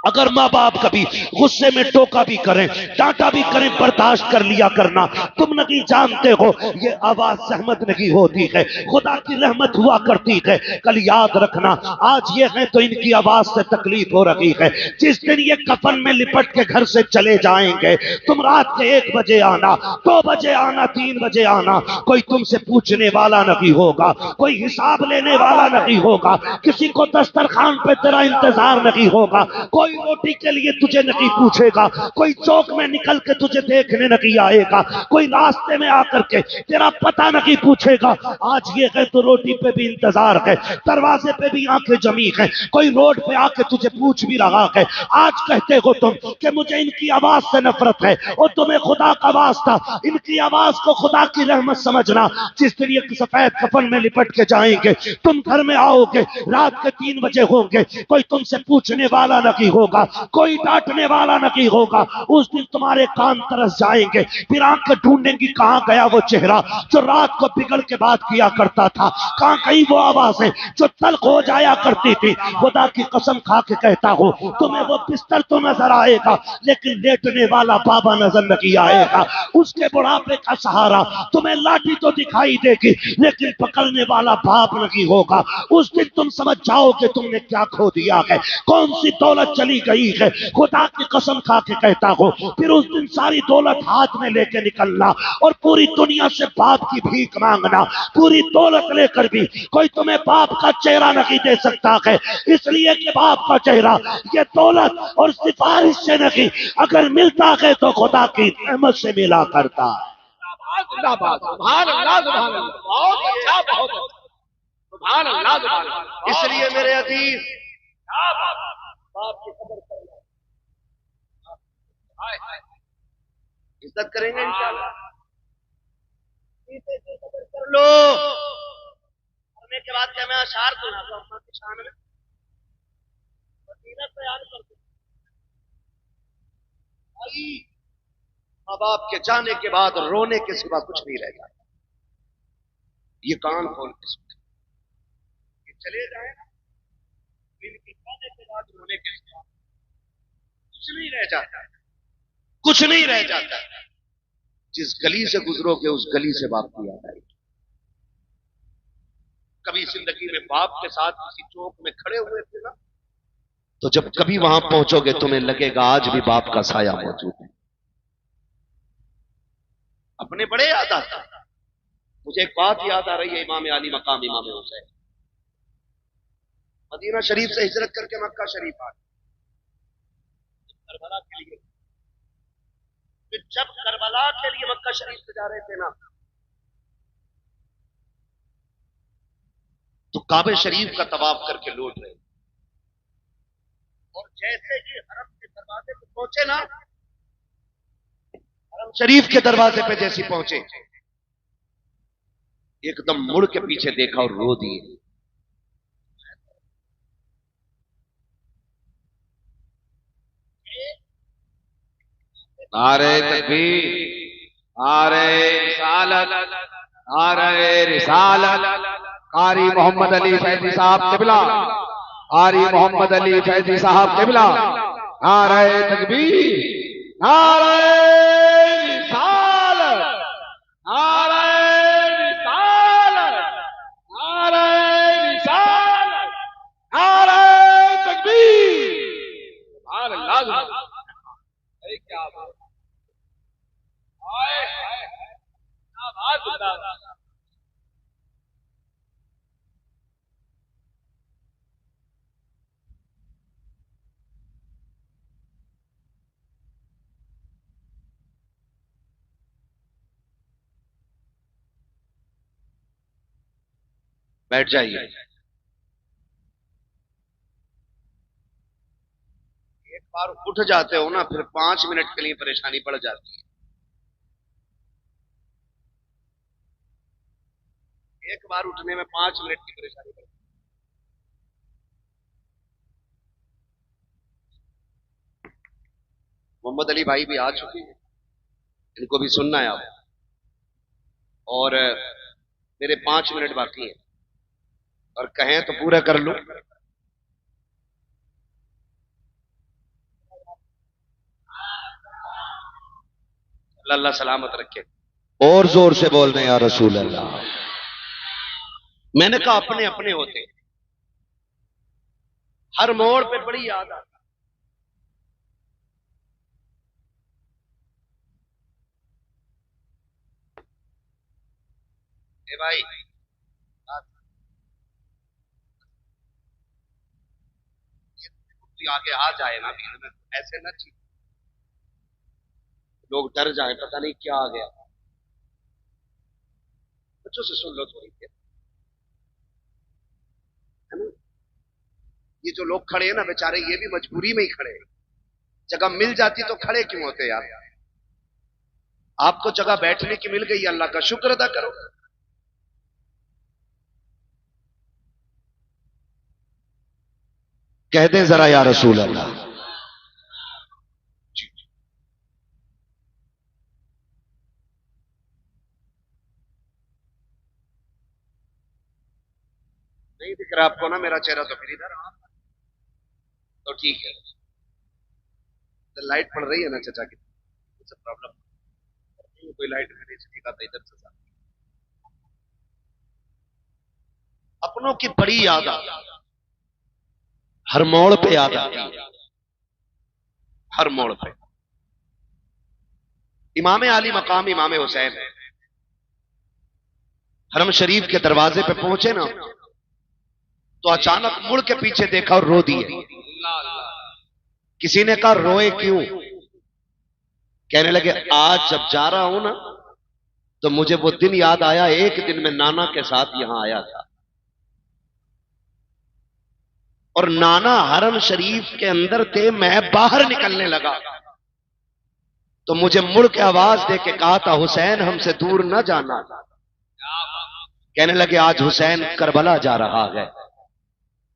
अगर माँ बाप कभी गुस्से में टोका भी करें, डांटा भी करें, बर्दाश्त कर लिया करना। तुम नहीं जानते हो ये आवाज सहमत नहीं होती है, खुदा की रहमत हुआ करती है। कल याद रखना आज ये है तो इनकी आवाज से तकलीफ हो रही है। जिस दिन ये कफन में लिपट के घर से चले जाएंगे, तुम रात के 1 बजे आना, 2 बजे आना, 3 बजे आना, कोई तुमसे पूछने वाला नहीं होगा, कोई हिसाब लेने वाला नहीं होगा, किसी को दस्तरखान पे तेरा इंतजार नहीं होगा, कोई रोटी के लिए तुझे नहीं पूछेगा, कोई चौक में निकल के तुझे देखने नहीं आएगा, कोई रास्ते में आकर के तेरा पता नहीं पूछेगा। आज ये है तो रोटी पे भी इंतजार है, दरवाजे पे भी आंखें जमी है, कोई रोड पे आके तुझे पूछ भी रहा है। आज कहते हो तुम कि मुझे इनकी आवाज से नफरत है, और तुम्हें खुदा का वास्ता इनकी आवाज को खुदा की रहमत समझना। जिस दिन ये सफेद कफन में लिपट के जाएंगे, तुम घर में आओगे, रात के 3 बजे होंगे, कोई तुमसे पूछने वाला नहीं होगा, कोई डांटने वाला नहीं होगा। उस दिन तुम्हारे कान तरस जाएंगे, फिर आंखें ढूंढेंगी कहां गया वो चेहरा जो रात को बिगड़ के बात किया करता था, कहां गई वो आवाजें जो तल्ख हो जाया करती थी। खुदा की कसम खा के कहता हूं, तुम्हें वो बिस्तर तो नजर आएगा लेकिन लेटने वाला बाबा नजर नहीं आएगा। उसके बुढ़ापे का सहारा तुम्हें लाठी तो दिखाई देगी लेकिन पकड़ने वाला बाप नहीं होगा। उस दिन तुम समझ जाओगे तुमने क्या खो दिया है, कौन सी दौलत चली गई है। खुदा की कसम खा के कहता हूं, फिर उस दिन सारी दौलत हाथ में लेके निकलना और पूरी दुनिया से बाप की भीख मांगना। पूरी दौलत लेकर भी कोई तुम्हें बाप का चेहरा नहीं दे सकता है, इसलिए कि बाप का चेहरा ये दौलत और सिफारिश से नहीं, अगर मिलता है तो खुदा की रहमत से मिला करता है। सुभान अल्लाह, सुभान अल्लाह, बहुत अच्छा, बहुत अच्छा, सुभान अल्लाह, सुभान अल्लाह। इसलिए मेरे अजीज बाप की कदर करना, इज्जत करेंगे इंशाअल्लाह। कदर कर लो, करने के बाद क्या मैं अशार सुना तो अपना शान में फजीलत बयान कर दूं। माँ बाप के जाने के बाद रोने के सिवा कुछ नहीं रह जाता। ये कान खोल के सुने, ये चले जाए ना, इनके जाने के बाद रोने के सिवा कुछ नहीं रह जाता, कुछ नहीं रह जाता। जिस गली से गुजरोगे उस गली से बाप की याद आएगी। कभी जिंदगी में बाप के साथ किसी चौक में खड़े हुए थे ना, तो जब कभी वहां पहुंचोगे तुम्हें लगेगा आज भी बाप का साया मौजूद है। अपने बड़े याद आता। मुझे एक बात याद आ रही है, इमाम अली मकाम इमाम हुसैन मदीना शरीफ से हिजरत करके मक्का शरीफ आ गए करबला के लिए। फिर जब करबला के लिए मक्का शरीफ से जा रहे थे ना, तो काबे शरीफ का तवाफ करके लौट रहे, और जैसे ही हरम के दरवाजे पे पहुंचे ना, हरम शरीफ के दरवाजे पे जैसे पहुंचे, एकदम मुड़ के पीछे देखा और रो दिए। नारे तकबीर, नारे रिसालत, नारे रिसालत। कारी मोहम्मद अली फैजी साहब किबला, कारी मोहम्मद अली फैजी साहब किबला। नारे तकबीर, नारे रिसालत, नारे रिसालत, नारे रिसालत, नारे तकबीर। सुभान अल्लाह, क्या बात, क्या बात। बैठ जाइए। एक बार उठ जाते हो ना, फिर 5 मिनट के लिए परेशानी पड़ जाती है। एक बार उठने में 5 मिनट की परेशानी पड़ती है। मोहम्मद अली भाई भी आ चुके हैं, इनको भी सुनना है आप, और मेरे 5 मिनट बाकी हैं, और कहें तो पूरा कर लूं। अल्लाह सलामत रखे। और जोर से बोल रहे हैं या रसूल अल्लाह। मैंने कहा अपने अपने होते, हर मोड़ पे बड़ी याद आती। ए भाई, आगे आ जाए ना भीड़ में, ऐसे ना चीज लोग डर जाए, पता नहीं क्या आ गया। बच्चों से सुन लो थोड़ी देर, है ना। ये जो लोग खड़े हैं ना बेचारे, ये भी मजबूरी में ही खड़े हैं। जगह मिल जाती तो खड़े क्यों होते यार। आपको जगह बैठने की मिल गई, अल्लाह का शुक्र अदा करो। कह दें जरा या रसूल अल्लाह। नहीं दिख रहा आपको ना मेरा चेहरा, तो फिर इधर तो ठीक है। तो लाइट पड़ रही है ना चचा की, प्रॉब्लम कोई लाइट नहीं दिखा था इधर से। अपनों की बड़ी याद आती, हर मोड़ पे याद आती, हर मोड़ पे। इमाम आली मकाम इमाम हुसैन हरम शरीफ के दरवाजे पे पहुंचे ना, तो अचानक मुड़ के पीछे देखा और रो दिए। किसी ने कहा रोए क्यों? कहने लगे आज जब जा रहा हूं ना, तो मुझे वो दिन याद आया, एक दिन मैं नाना के साथ यहां आया था और नाना हरम शरीफ के अंदर थे, मैं बाहर निकलने लगा तो मुझे मुड़ के आवाज दे के कहा था हुसैन हमसे दूर न जाना। कहने लगे आज हुसैन करबला जा रहा है।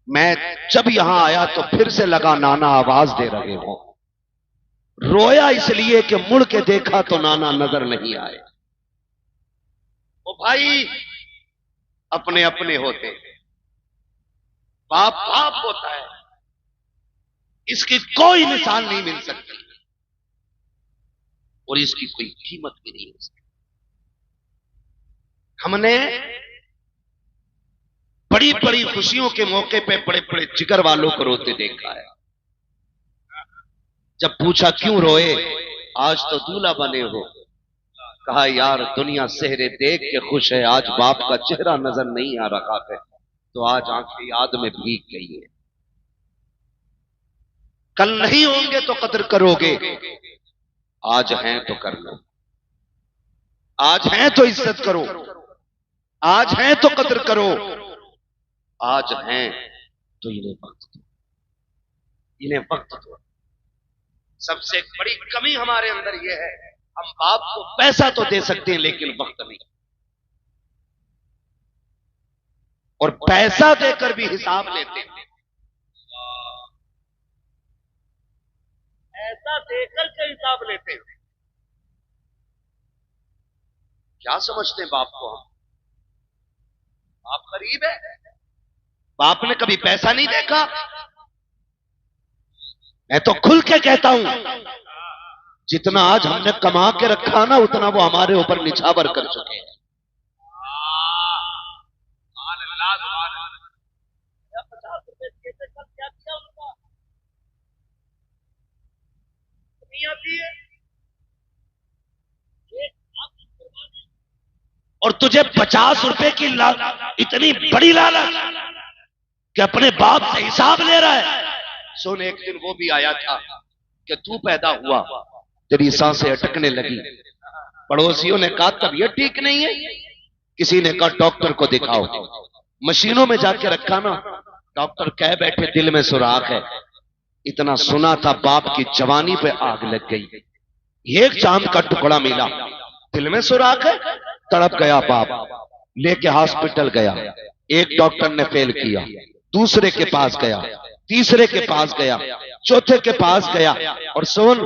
मैं जब यहां आया तो फिर से लगा नाना आवाज दे रहे हो। रोया इसलिए कि मुड़ के देखा तो नाना नजर नहीं आए। ओ भाई अपने अपने होते, बाप बाप होता है, इसकी कोई मिसाल नहीं मिल सकती और इसकी कोई कीमत भी नहीं हो सकती। हमने बड़ी बड़ी खुशियों के मौके पे बड़े बड़े जिगर वालों को रोते देखा है। जब पूछा क्यों रोए, आज तो दूल्हा बने हो, कहा यार दुनिया सेहरे देख के खुश है, आज बाप का चेहरा नजर नहीं आ रहा है तो आज आंखें याद में भीग गई है। कल नहीं होंगे तो कदर करोगे, आज हैं तो कर लो, आज हैं तो इज्जत करो, आज हैं तो कदर करो, आज हैं तो इन्हें वक्त दो, इन्हें वक्त दो। सबसे बड़ी कमी हमारे अंदर यह है, हम बाप को पैसा तो दे सकते हैं लेकिन वक्त नहीं, और पैसा देकर भी हिसाब लेते हैं। पैसा देकर के हिसाब लेते हैं। क्या समझते हैं बाप को हम? बाप गरीब है, बाप ने कभी पैसा नहीं देखा। मैं तो खुल के कहता हूं, जितना आज हमने कमा के रखा ना उतना वो हमारे ऊपर निछावर कर चुके हैं। और तुझे 50 रुपए की इतनी बड़ी लालच कि अपने बाप से हिसाब ले रहा है। सुन, एक दिन वो भी आया था कि तू पैदा हुआ, तेरी सांसें अटकने लगी, पड़ोसियों ने कहा तबीयत ठीक नहीं है, किसी ने कहा डॉक्टर को दिखाओ, मशीनों में जाके रखा ना, डॉक्टर कह बैठे दिल में सुराख है। इतना सुना था, बाप की जवानी पे आग लग गई। एक चांद का टुकड़ा मिला, दिल में सुराख है, तड़प गया बाप, लेके हॉस्पिटल गया। एक डॉक्टर ने फेल किया, दूसरे के पास गया, तीसरे के पास गया, चौथे के पास गया। और सुन,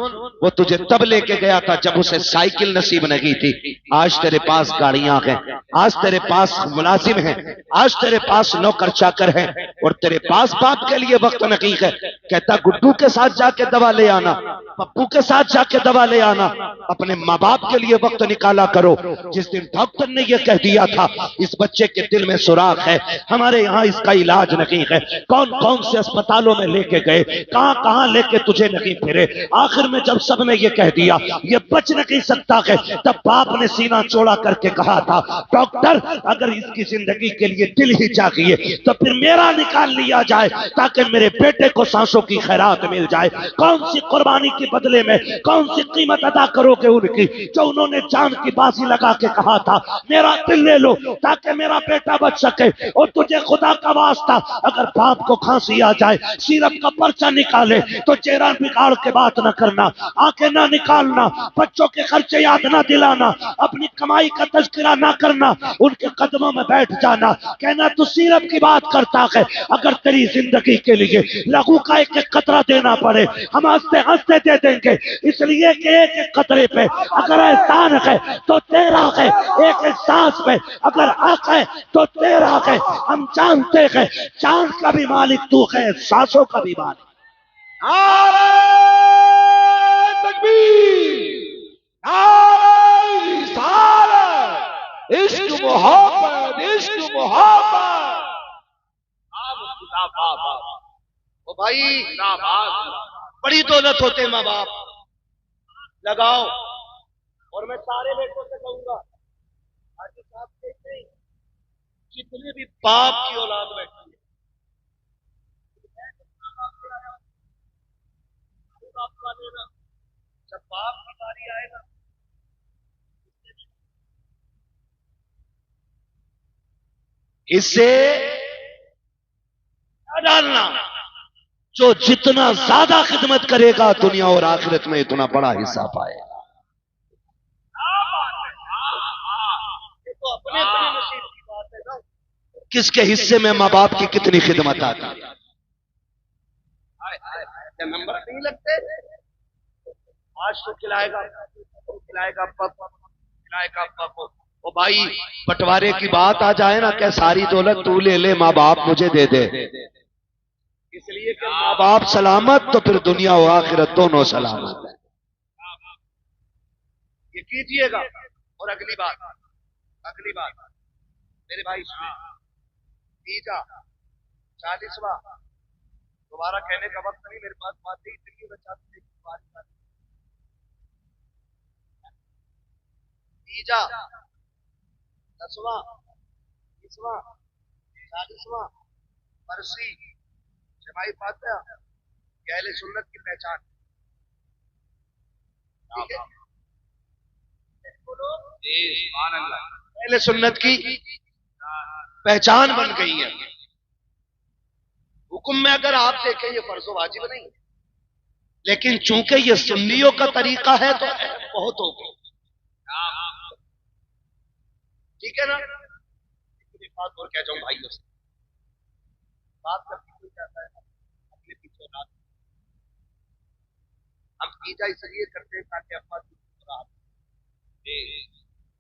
वो तुझे तब लेके गया था जब उसे साइकिल नसीब नहीं थी। आज तेरे पास गाड़ियां हैं, आज तेरे पास मुलाजिम हैं, आज तेरे पास नौकर चाकर हैं, और तेरे पास बाप के लिए वक्त नहीं है। कहता गुड्डू के साथ जाके दवा ले आना, पप्पू के साथ जाके दवा ले आना, अपने माँ बाप के लिए वक्त निकाला करो। जिस दिन डॉक्टर ने यह कह दिया था इस बच्चे के दिल में सुराख है, हमारे यहाँ इसका इलाज नहीं है, कौन कौन से अस्पतालों में लेके गए, कहां कहां लेके तुझे नहीं फिरे। आखिर में जब सबने ये कह दिया ये बच नहीं सकता है, तब बाप ने सीना चौड़ा करके कहा था डॉक्टर अगर इसकी जिंदगी के लिए दिल ही चाहिए तो फिर मेरा निकाल लिया जाए ताकि मेरे बेटे को सांसों की खैरात मिल जाए। कौन सी कुर्बानी के बदले में कौन सी कीमत अदा करोगे उनकी, जो उन्होंने जान की बाजी लगा के कहा था मेरा दिल ले लो ताकि मेरा बेटा बच सके। और तुझे खुदा का वास्ता अगर बाप को खांसी आ जाए, सिरप का पर्चा निकाले तो चेहरा बिगाड़ के बात ना करना, आंखें ना निकालना, बच्चों के खर्चे याद ना दिलाना, अपनी कमाई का तज़किरा ना करना, उनके कदमों में बैठ जाना, कहना तू सिरप की बात करता है। अगर तेरी जिंदगी के लिए लहू का एक एक कतरा देना पड़े, हम हंसते हंसते दे देंगे, इसलिए कि एक एक कतरे पे अगर एहसान है तो तेरा है, एक एक सांस पे अगर हक है तो तेरा है। हम जानते हैं चांद का भी मालिक तू है, सांसों का भी मालिक। नारे तकबीर, नारे रिसालत, इश्क मोहब्बत, इश्क मोहब्बत। ओ भाई, बड़ी दौलत होते माँ बाप, लगाओ। और मैं सारे बेटों से कहूंगा, हाजी साहब देखते हैं जितने भी बाप की औलाद बैठी है, जब बाप की बारी आएगा इससे डालना, जो जितना ज्यादा खिदमत करेगा दुनिया और आखिरत में इतना बड़ा हिस्सा पाएगा। तो अपने अपने नसीब की बात है ना, किसके हिस्से में माँ बाप की कितनी खिदमत आती है। नंबर नहीं लगते, आज तो खिलाएगा, खिलाएगा पप। ओ भाई, बंटवारे की बात आ जाए ना, क्या सारी दौलत तू ले ले, माँ बाप मुझे दे दे, इसलिए कि माँ बाप सलामत तो फिर दुनिया और आखिरत दोनों सलामत है। ये कीजिएगा। और अगली बात मेरे भाई, तीजा 40वां, दोबारा कहने का वक्त नहीं मेरे पास, बात ही इतनी बचा तीजा 10वां 20वां 40वां बरसी जमाई फातिहा, अहले सुन्नत की पहचान। ठीक है, अहले सुन्नत की पहचान बन गई है। हुक्म में अगर आप देखें ये फर्जो वाजिब नहीं, लेकिन चूंकि ये सुन्नियों का तरीका है तो बहुत हो गई। ठीक है ना, एक बात और कह जाऊं भाइयों से, बात करती कोई चाहता है अपने पीछे औलाद, हम कीजा इसलिए करते हैं ताकि अब्बा की राहत,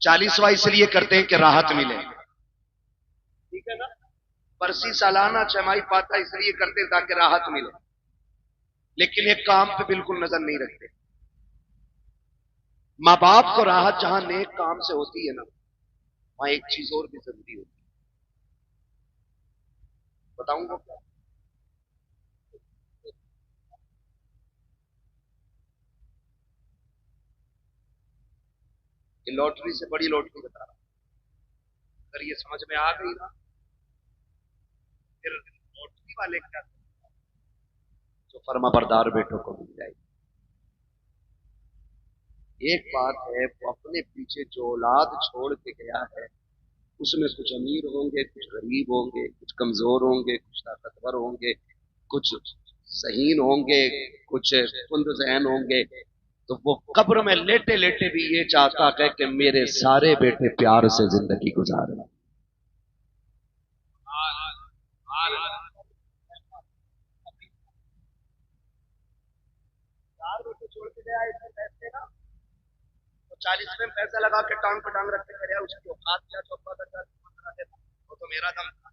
40वां इसलिए करते हैं कि राहत मिले। ठीक है ना, बरसी सालाना छमाही पाता इसलिए करते हैं ताकि राहत मिले, लेकिन एक काम पे बिल्कुल नजर नहीं रखते। माँ बाप को राहत जहां नेक काम से होती है ना, वहां एक चीज और भी जरूरी होती है, बताऊंगा क्या? ये लॉटरी से बड़ी लॉटरी बता रहा हूं, अगर ये समझ में आ गई ना, फिर लॉटरी वाले क्या जो फर्मा बरदार बेटों को मिल जाएगी। एक बात है, वो अपने पीछे जो औलाद छोड़ के गया है उसमें कुछ अमीर होंगे, कुछ गरीब होंगे, कुछ कमजोर होंगे, कुछ ताकतवर होंगे, कुछ सहीन होंगे, कुछ कुंद ज़हन होंगे। तो वो कब्र में लेटे लेटे भी ये चाहता है कि मेरे सारे बेटे प्यार से जिंदगी गुजारे। छोड़ के गया इसमें पैसे ना, तो 40 में पैसा लगा के टांग पे टांग रखते गया, उसकी औकात क्या, 14,000 वो तो मेरा दम था।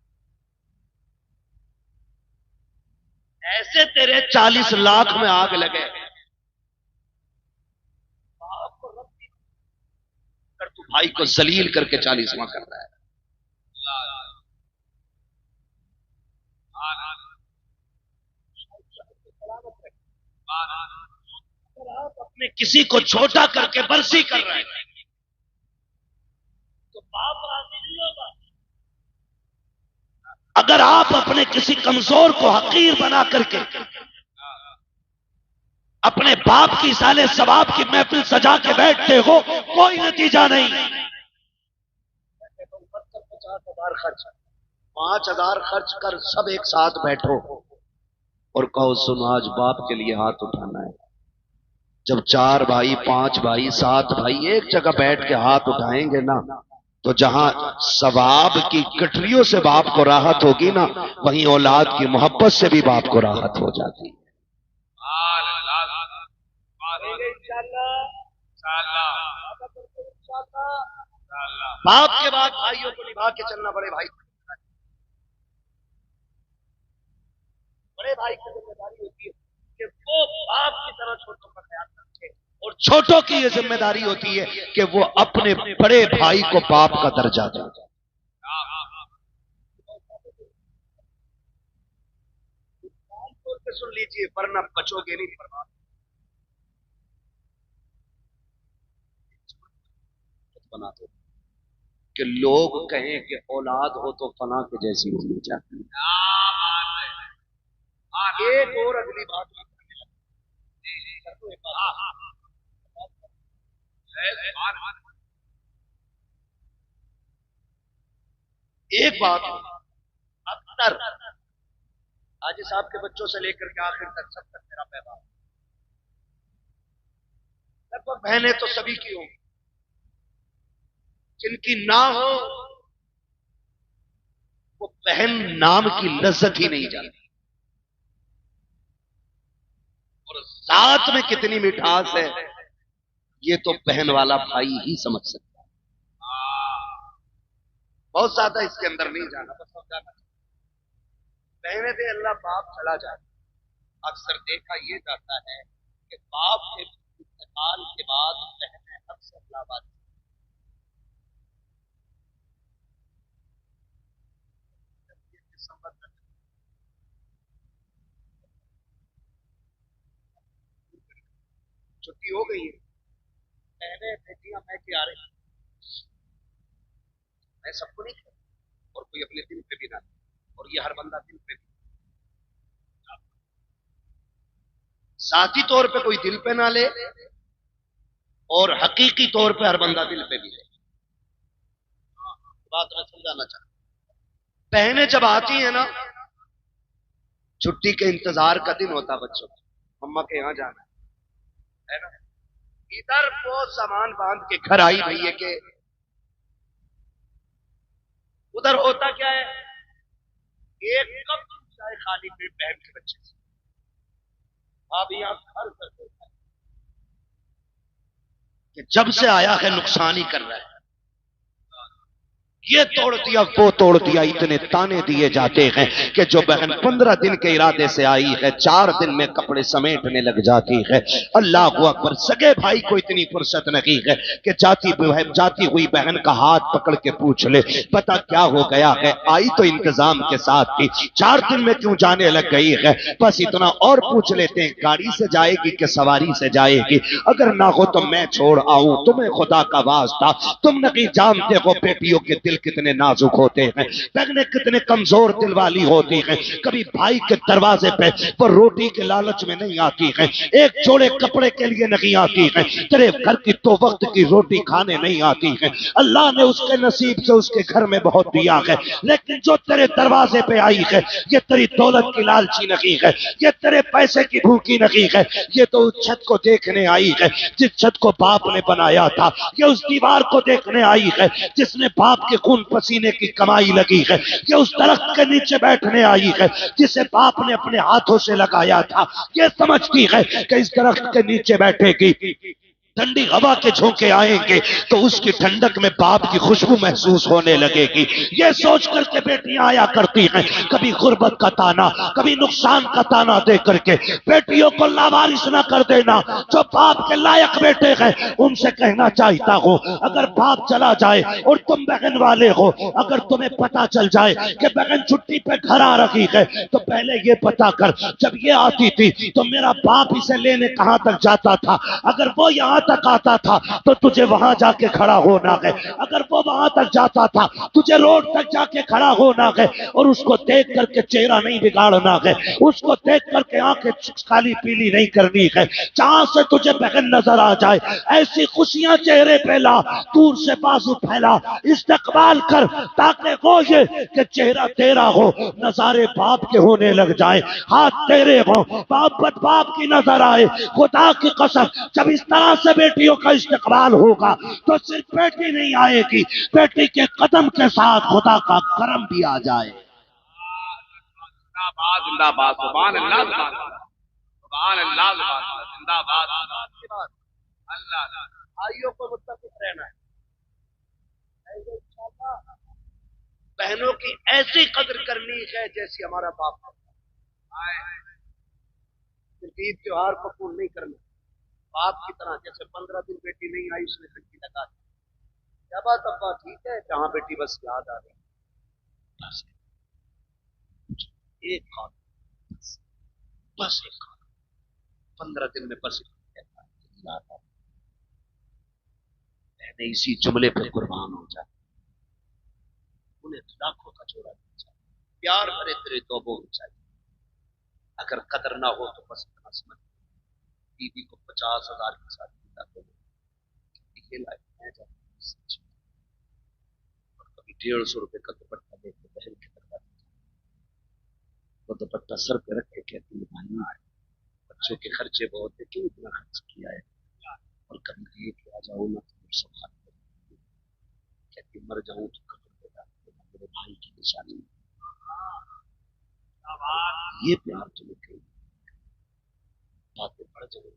ऐसे तेरे 40 लाख में आग लगे, कर तू भाई को जलील करके 40वां कर रहा है। आप अपने किसी को छोटा करके बरसी कर रहे हैं तो बाप राजी नहीं होगा। अगर आप अपने किसी कमजोर को हकीर बना करके अपने बाप की साले सवाब की महफिल सजा के बैठते हो, कोई नतीजा नहीं। 50,000 खर्च, 5,000 खर्च कर सब एक साथ बैठो और कहो सुनो आज बाप के लिए हाथ उठाना है। जब 4 भाई 5 भाई 7 भाई एक जगह बैठ के हाथ उठाएंगे ना, तो जहां सवाब की गठरियों से बाप को राहत होगी ना, वहीं औलाद की मोहब्बत से भी बाप को राहत हो जाती है। बाप के बाद भाइयों को निभा के चलना बड़े भाई की जिम्मेदारी होती है कि वो बाप की तरह छोटों का ख्याल रखे, और छोटों की ये जिम्मेदारी होती है कि वो अपने बड़े भाई को बाप का दर्जा दे। सुन लीजिए वरना बचोगे नहीं। बर्बाद बना दो कि लोग कहें कि औलाद हो तो फना के जैसी होनी चाहिए। एक और अगली बात एक बात अक्सर हाजी साहब के बच्चों से लेकर के आखिर तक सब तक मेरा पैगाम, लगभग बहनें तो सभी की होंगी, जिनकी ना हो वो बहन नाम की लज्जत ही नहीं जानती, और साथ में कितनी मिठास है ये तो बहन वाला भाई ही समझ सकता है। बहुत ज्यादा इसके अंदर नहीं जाना, बस समझाना। कहने दे अल्लाह बाप चला जाए। अक्सर देखा यह जाता है कि बाप के इंतकाल के बाद बहनें अक्सर लावारिस, छुट्टी हो गई है, बहनें बेटियां मैं क्या रही, मैं सबको नहीं और कोई अपने दिल पे भी ना, और ये हर बंदा दिल पे भी, जाती तौर पे कोई दिल पे ना ले और हकीकी तौर पे हर बंदा दिल पे भी ले। बात मैं समझाना चाहता हूं। बहनें जब आती है ना, छुट्टी के इंतजार का दिन होता बच्चों, मम्मा के यहां जाना है ना, इधर वो सामान बांध के घर आई भैया के, उधर होता क्या है, एक कप चाय खाली पेट बहन के बच्चे से, अभी आप घर कर कि जब से आया है नुकसान ही कर रहा है, ये तोड़ दिया वो तोड़ दिया, इतने ताने दिए जाते हैं कि जो बहन 15 दिन के इरादे से आई है 4 दिन में कपड़े समेटने लग जाती है। अल्लाह अकबर। सगे भाई को इतनी फुर्सत नहीं है कि जाती हुई बहन का हाथ पकड़ के पूछ ले पता क्या हो गया है, आई तो इंतजाम के साथ थी, 4 दिन में क्यों जाने लग गई है, बस इतना और पूछ लेते हैं गाड़ी से जाएगी कि सवारी से जाएगी, अगर ना हो तो मैं छोड़ आऊं, तुम्हें खुदा का वास्ता, तुम नहीं जानते हो बेटियों के दिल कितने नाजुक होते हैं, बहनें कितने कमजोर दिल वाली होती हैं, कभी भाई के दरवाजे पे वो रोटी के लालच में नहीं आती है, एक जोड़े कपड़े के लिए नहीं आती है, तेरे घर की 2 वक्त की रोटी खाने नहीं आती है, अल्लाह ने उसके नसीब से उसके घर में बहुत दिया है, लेकिन जो तेरे दरवाजे पे आई है ये तेरी दौलत की लालची नहीं है, ये तेरे पैसे की भूखी नहीं है, ये तो उस छत को देखने आई है जिस छत को बाप ने बनाया था, ये उस दीवार को देखने आई है जिसने बाप के खून पसीने की कमाई लगी है, ये उस दरख्त के नीचे बैठने आई है जिसे बाप ने अपने हाथों से लगाया था, ये समझती है कि इस दरख्त के नीचे बैठेगी, ठंडी हवा के झोंके आएंगे तो उसकी ठंडक में बाप की खुशबू महसूस होने लगेगी, ये सोच करके बेटियां आया करती हैं, कभी गुर्बत का ताना कभी नुकसान का ताना दे करके, बेटियों को लावारिस ना कर देना, जो बाप के लायक बेटे हैं उनसे कहना चाहता हूं, अगर बाप चला जाए और तुम बहन वाले हो, अगर तुम्हें पता चल जाए कि बहन छुट्टी पे घर आ रही है तो पहले ये पता कर, जब ये आती थी तो मेरा बाप इसे लेने कहां तक जाता था, अगर वो यहाँ तक आता था तो तुझे वहां जाके खड़ा होना है, अगर वो वहां तक जाता था तुझे रोड तक जाके खड़ा होना है, और उसको देख करके चेहरा नहीं बिगाड़ना है, उसको देख करके आंखें काली पीली नहीं करनी है, जहां से तुझे बहन नजर आ जाए ऐसी खुशियां चेहरे पे ला, दूर से बाजू फैला, इस्तकबाल कर, ताकि हो ये कि चेहरा तेरा हो, नजारे बाप के होने लग जाए, हाथ तेरे हो, बाप बाप की नजर आए, खुदा की कसम जब इस तरह से बेटियों का इस्तेमाल होगा तो सिर्फ बेटी नहीं आएगी, बेटी के कदम के साथ खुदा का करम भी आ जाए। जिंदाबाद सुभान अल्लाह सुभान अल्लाह जिंदाबाद अल्लाह भाइयों को मुत्तफिक रहना है। बहनों की ऐसी कदर करनी है जैसी हमारा बाप करता है। सिर्फ ईद त्योहार को पूर्ण नहीं करना, बाप की तरह जैसे 15 दिन बेटी नहीं आई उसने घंटी लगा दी, क्या बात अब्बा ठीक है, जहां बेटी बस याद आ रही, बस एक खान, बस एक खान, 15 दिन में बस मैंने इसी जुमले पर कुर्बान हो जाए, उन्हें लाखों का जोड़ा प्यार करे तेरे तो बोल चाहिए। अगर कदर ना हो तो बस इतना समझ, बीवी को 50,000 के साथ ये लाइफ मैं जाती और कभी 150 रुपए का दुपट्टा लेके बहन के दरवाजे, वो दुपट्टा सर पे रख के कहती है भाई बच्चों के खर्चे बहुत है, क्यों इतना खर्च किया है, और कभी लेके आ जाओ ना तो संभाल, कहती मर जाऊं तो कब्र में जाके मेरे भाई की निशानी, ये प्यार तुम्हें कहीं बातें बढ़ जाए।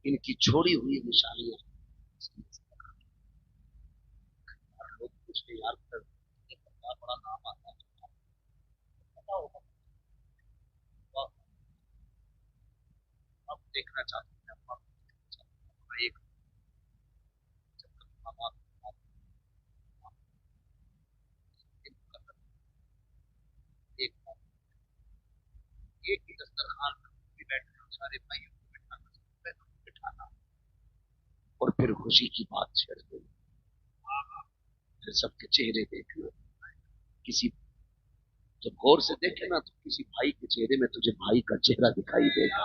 इनकी छोड़ी हुई निशानियां लोग पूछते यार बड़ा नाम आता है, अब देखना चाहते हैं एक एक ही दस्तरखान पर बैठना, सारे भाइयों को बिठाना और फिर खुशी की बात छेड़ देनी, फिर सबके चेहरे देखना, किसी जब गौर से देखे ना तो किसी भाई के चेहरे में तुझे भाई का चेहरा दिखाई देगा,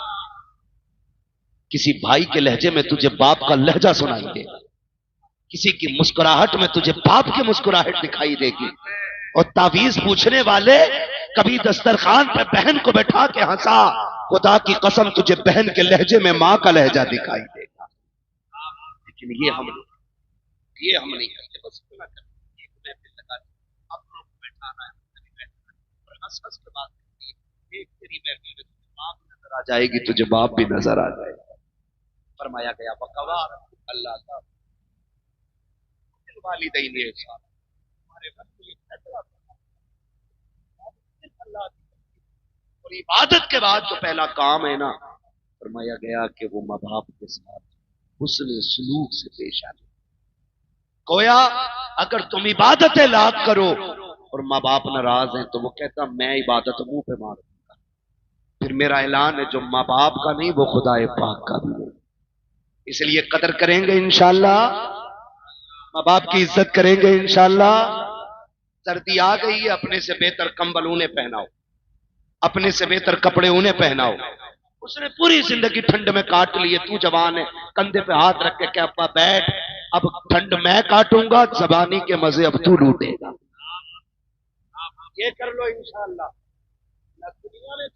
किसी भाई के लहजे में तुझे बाप का लहजा सुनाई देगा, किसी की मुस्कुराहट में तुझे बाप की मुस्कुराहट दिखाई देगी, और तावीज पूछने वाले कभी दस्तरखान पर बहन को बैठा के हंसा, खुदा की कसम तुझे बहन के लहजे में मां का लहजा दिखाई देगा। लेकिन ये हम नहीं करते, बस इतना करते, एक महफिल लगा दी, अपनों को बैठाना है, और हंस हंस के बात करती है, एक तेरी महफिल में तुझे बाप नजर आ जाएगी, तुझे बाप भी नजर आ जाएगा। फरमाया गया बकवार अल्लाह का वालिदैन इंसान, हमारे घर में ये फैसला अल्लाह की, और इबादत के बाद जो पहला काम है ना, फरमाया गया कि वो माँ बाप के साथ हुस्न सलूक से पेश आए। गोया अगर तुम इबादतें लाख करो और माँ बाप नाराज हैं तो वो कहता मैं इबादत मुंह पे मार दूंगा, फिर मेरा ऐलान है जो माँ बाप का नहीं वो खुदाए पाक का भी नहीं, इसलिए कदर करेंगे इंशाअल्लाह, माँ बाप की इज्जत करेंगे इंशाअल्लाह। सर्दी आ गई है, अपने से बेहतर कंबल उन्हें पहनाओ, अपने से बेहतर कपड़े उन्हें पहनाओ, उसने पूरी जिंदगी ठंड में काट ली है, तू जवान है, कंधे पे हाथ रख के क्या अब्बा बैठ, अब ठंड मैं काटूंगा, जबानी के मजे अब तू लूटेगा, ये कर लो इंशाअल्लाह। दुनिया में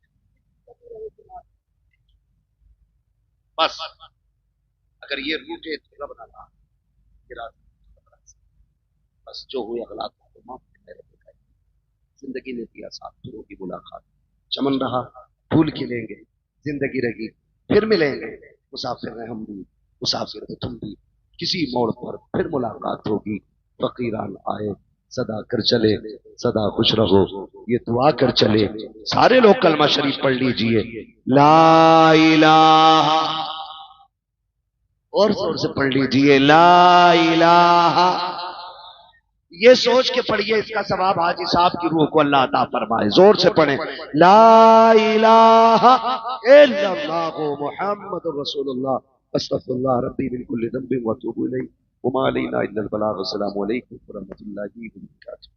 बस अगर ये रूठे तो रब ना ला, बस जो हुए अगला तो माफ कर, जिंदगी ने दिया साथ, फिर की मुलाकात, चमन रहा फूल खिलेंगे, जिंदगी रही फिर मिलेंगे, मुसाफिर हैं हम भी, मुसाफिर हो तुम भी, किसी मोड़ पर फिर मुलाकात होगी, फकीरान आए सदा कर चले, सदा खुश रहो, ये दुआ कर चले। सारे लोग कलमा शरीफ पढ़ लीजिए, ला इलाहा, और जोर से पढ़ लीजिए ला इलाहा, ये सोच के पढ़िए इसका सवाब हाजी साहब की रूह को अल्लाह अता फरमाए, जोर से पढ़े ला इलाहा इल्लल्लाहु मुहम्मदुर रसूलुल्लाह अस्तगफिरुल्लाह रब्बी मिन कुल्ली ज़ंबिन व अतूबु इलैहि व मा अलैना इल्लल बलाग। अस्सलामु अलैकुम व रहमतुल्लाहि व बरकातुहू।